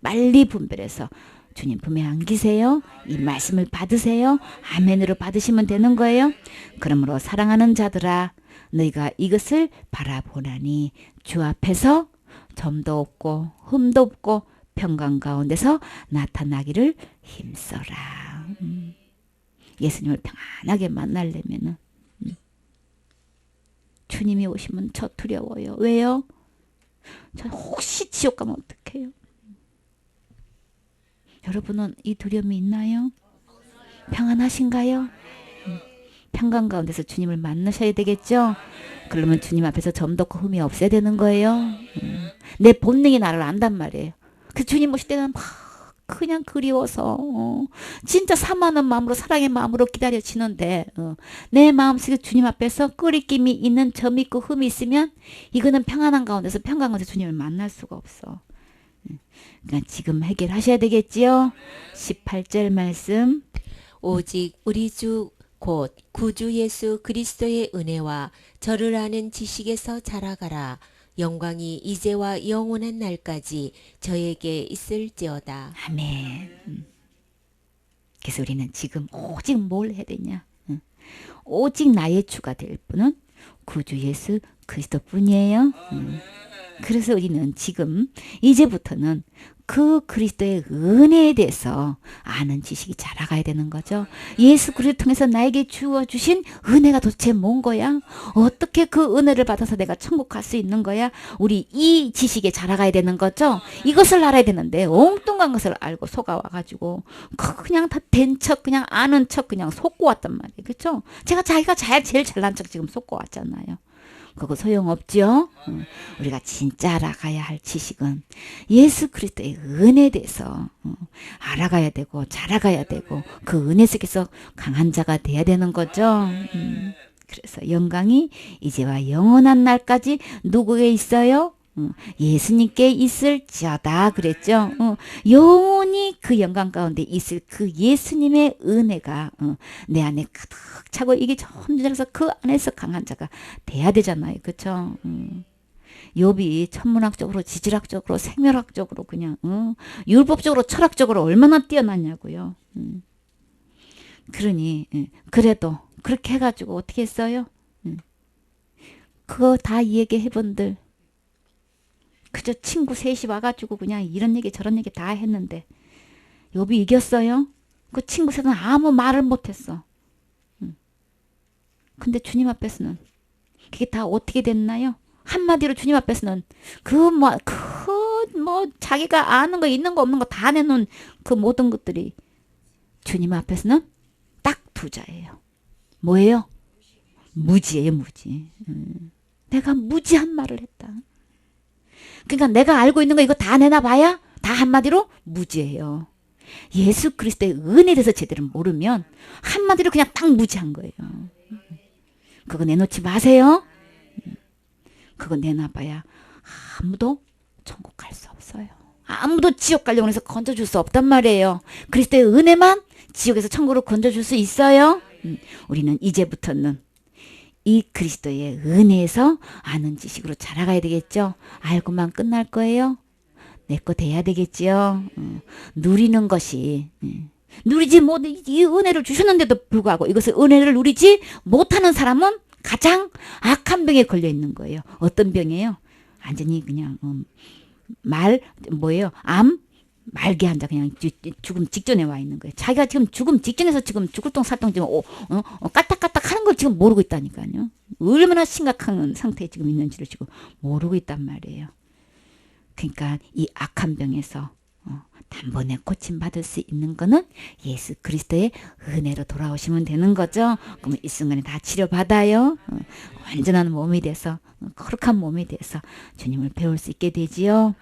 빨리 분별해서 주님 품에 안기세요. 이 말씀을 받으세요. 아멘으로 받으시면 되는 거예요. 그러므로 사랑하는 자들아 너희가 이것을 바라보나니 주 앞에서 점도 없고 흠도 없고 평강 가운데서 나타나기를 힘써라. 예수님을 평안하게 만나려면 주님이 오시면 저 두려워요. 왜요? 저 혹시 지옥 가면 어떡해요? 여러분은 이 두려움이 있나요? 평안하신가요? 평강 가운데서 주님을 만나셔야 되겠죠? 그러면 주님 앞에서 점도 없고 흠이 없어야 되는 거예요. 내 본능이 나를 안단 말이에요. 그 주님 오실 때는 막 그냥 그리워서 진짜 사모하는 마음으로 사랑의 마음으로 기다려지는데 내 마음속에 주님 앞에서 끄리낌이 있는 점이 있고 흠이 있으면 이거는 평안한 가운데서 평강 가운데서 주님을 만날 수가 없어. 그러니까 지금 해결하셔야 되겠지요. 18절 말씀. 오직 우리 주 곧 구주 예수 그리스도의 은혜와 저를 아는 지식에서 자라가라. 영광이 이제와 영원한 날까지 저에게 있을지어다. 아멘. 그래서 우리는 지금 오직 뭘 해야 되냐? 오직 나의 주가 될 분은 구주 예수 그리스도 뿐이에요. 그래서 우리는 지금 이제부터는 그 그리스도의 은혜에 대해서 아는 지식이 자라가야 되는 거죠. 예수 그리스도를 통해서 나에게 주어주신 은혜가 도대체 뭔 거야? 어떻게 그 은혜를 받아서 내가 천국 갈 수 있는 거야? 우리 이 지식에 자라가야 되는 거죠. 이것을 알아야 되는데 엉뚱한 것을 알고 속아와가지고 그냥 다 된 척 그냥 아는 척 그냥 속고 왔단 말이에요. 그렇죠? 자기가 제일 잘난 척 지금 속고 왔잖아요. 그거 소용없죠. 우리가 진짜 알아가야 할 지식은 예수 그리스도의 은혜에 대해서 알아가야 되고 자라가야 되고 그 은혜 속에서 강한 자가 돼야 되는 거죠. 그래서 영광이 이제와 영원한 날까지 누구에 있어요? 예수님께 있을지어다 그랬죠. 영원히 그 영광 가운데 있을 그 예수님의 은혜가 내 안에 가득 차고 이게 점점해서 그 안에서 강한 자가 돼야 되잖아요. 그렇죠? 욥이 천문학적으로 지질학적으로 생명학적으로 그냥 율법적으로 철학적으로 얼마나 뛰어났냐고요. 그러니 그래도 그렇게 해가지고 어떻게 했어요? 그거 다 얘기해 본들 그저 친구 셋이 와가지고 그냥 이런 얘기 저런 얘기 다 했는데 욥이 이겼어요? 그 친구 셋은 아무 말을 못했어. 근데 주님 앞에서는 그게 다 어떻게 됐나요? 한마디로 주님 앞에서는 자기가 아는 거 있는 거 없는 거 다 내놓은 그 모든 것들이 주님 앞에서는 딱 두 자예요. 뭐예요? 무지예요, 무지. 내가 무지한 말을 했다. 그러니까 내가 알고 있는 거 이거 다 내놔봐야 다 한마디로 무지예요. 예수 그리스도의 은혜에 대해서 제대로 모르면 한마디로 그냥 딱 무지한 거예요. 그거 내놓지 마세요. 그거 내놔봐야 아무도 천국 갈 수 없어요. 아무도 지옥 가려고 해서 건져줄 수 없단 말이에요. 그리스도의 은혜만 지옥에서 천국으로 건져줄 수 있어요. 우리는 이제부터는 이 그리스도의 은혜에서 아는 지식으로 자라가야 되겠죠. 알고만 끝날 거예요. 내 거 돼야 되겠지요. 누리는 것이 누리지 못, 이 은혜를 주셨는데도 불구하고 이것을 은혜를 누리지 못하는 사람은 가장 악한 병에 걸려 있는 거예요. 어떤 병이에요? 완전히 그냥 암 말기 환자 그냥 죽음 직전에 와 있는 거예요. 자기가 지금 죽음 직전에서 지금 죽을 똥살똥 지금 까딱까딱 하는 걸 지금 모르고 있다니까요. 얼마나 심각한 상태에 지금 있는지를 지금 모르고 있단 말이에요. 그러니까 이 악한 병에서 단번에 고침받을 수 있는 거는 예수 그리스도의 은혜로 돌아오시면 되는 거죠. 그러면 이 순간에 다 치료받아요. 완전한 몸이 돼서 거룩한 몸이 돼서 주님을 배울 수 있게 되지요.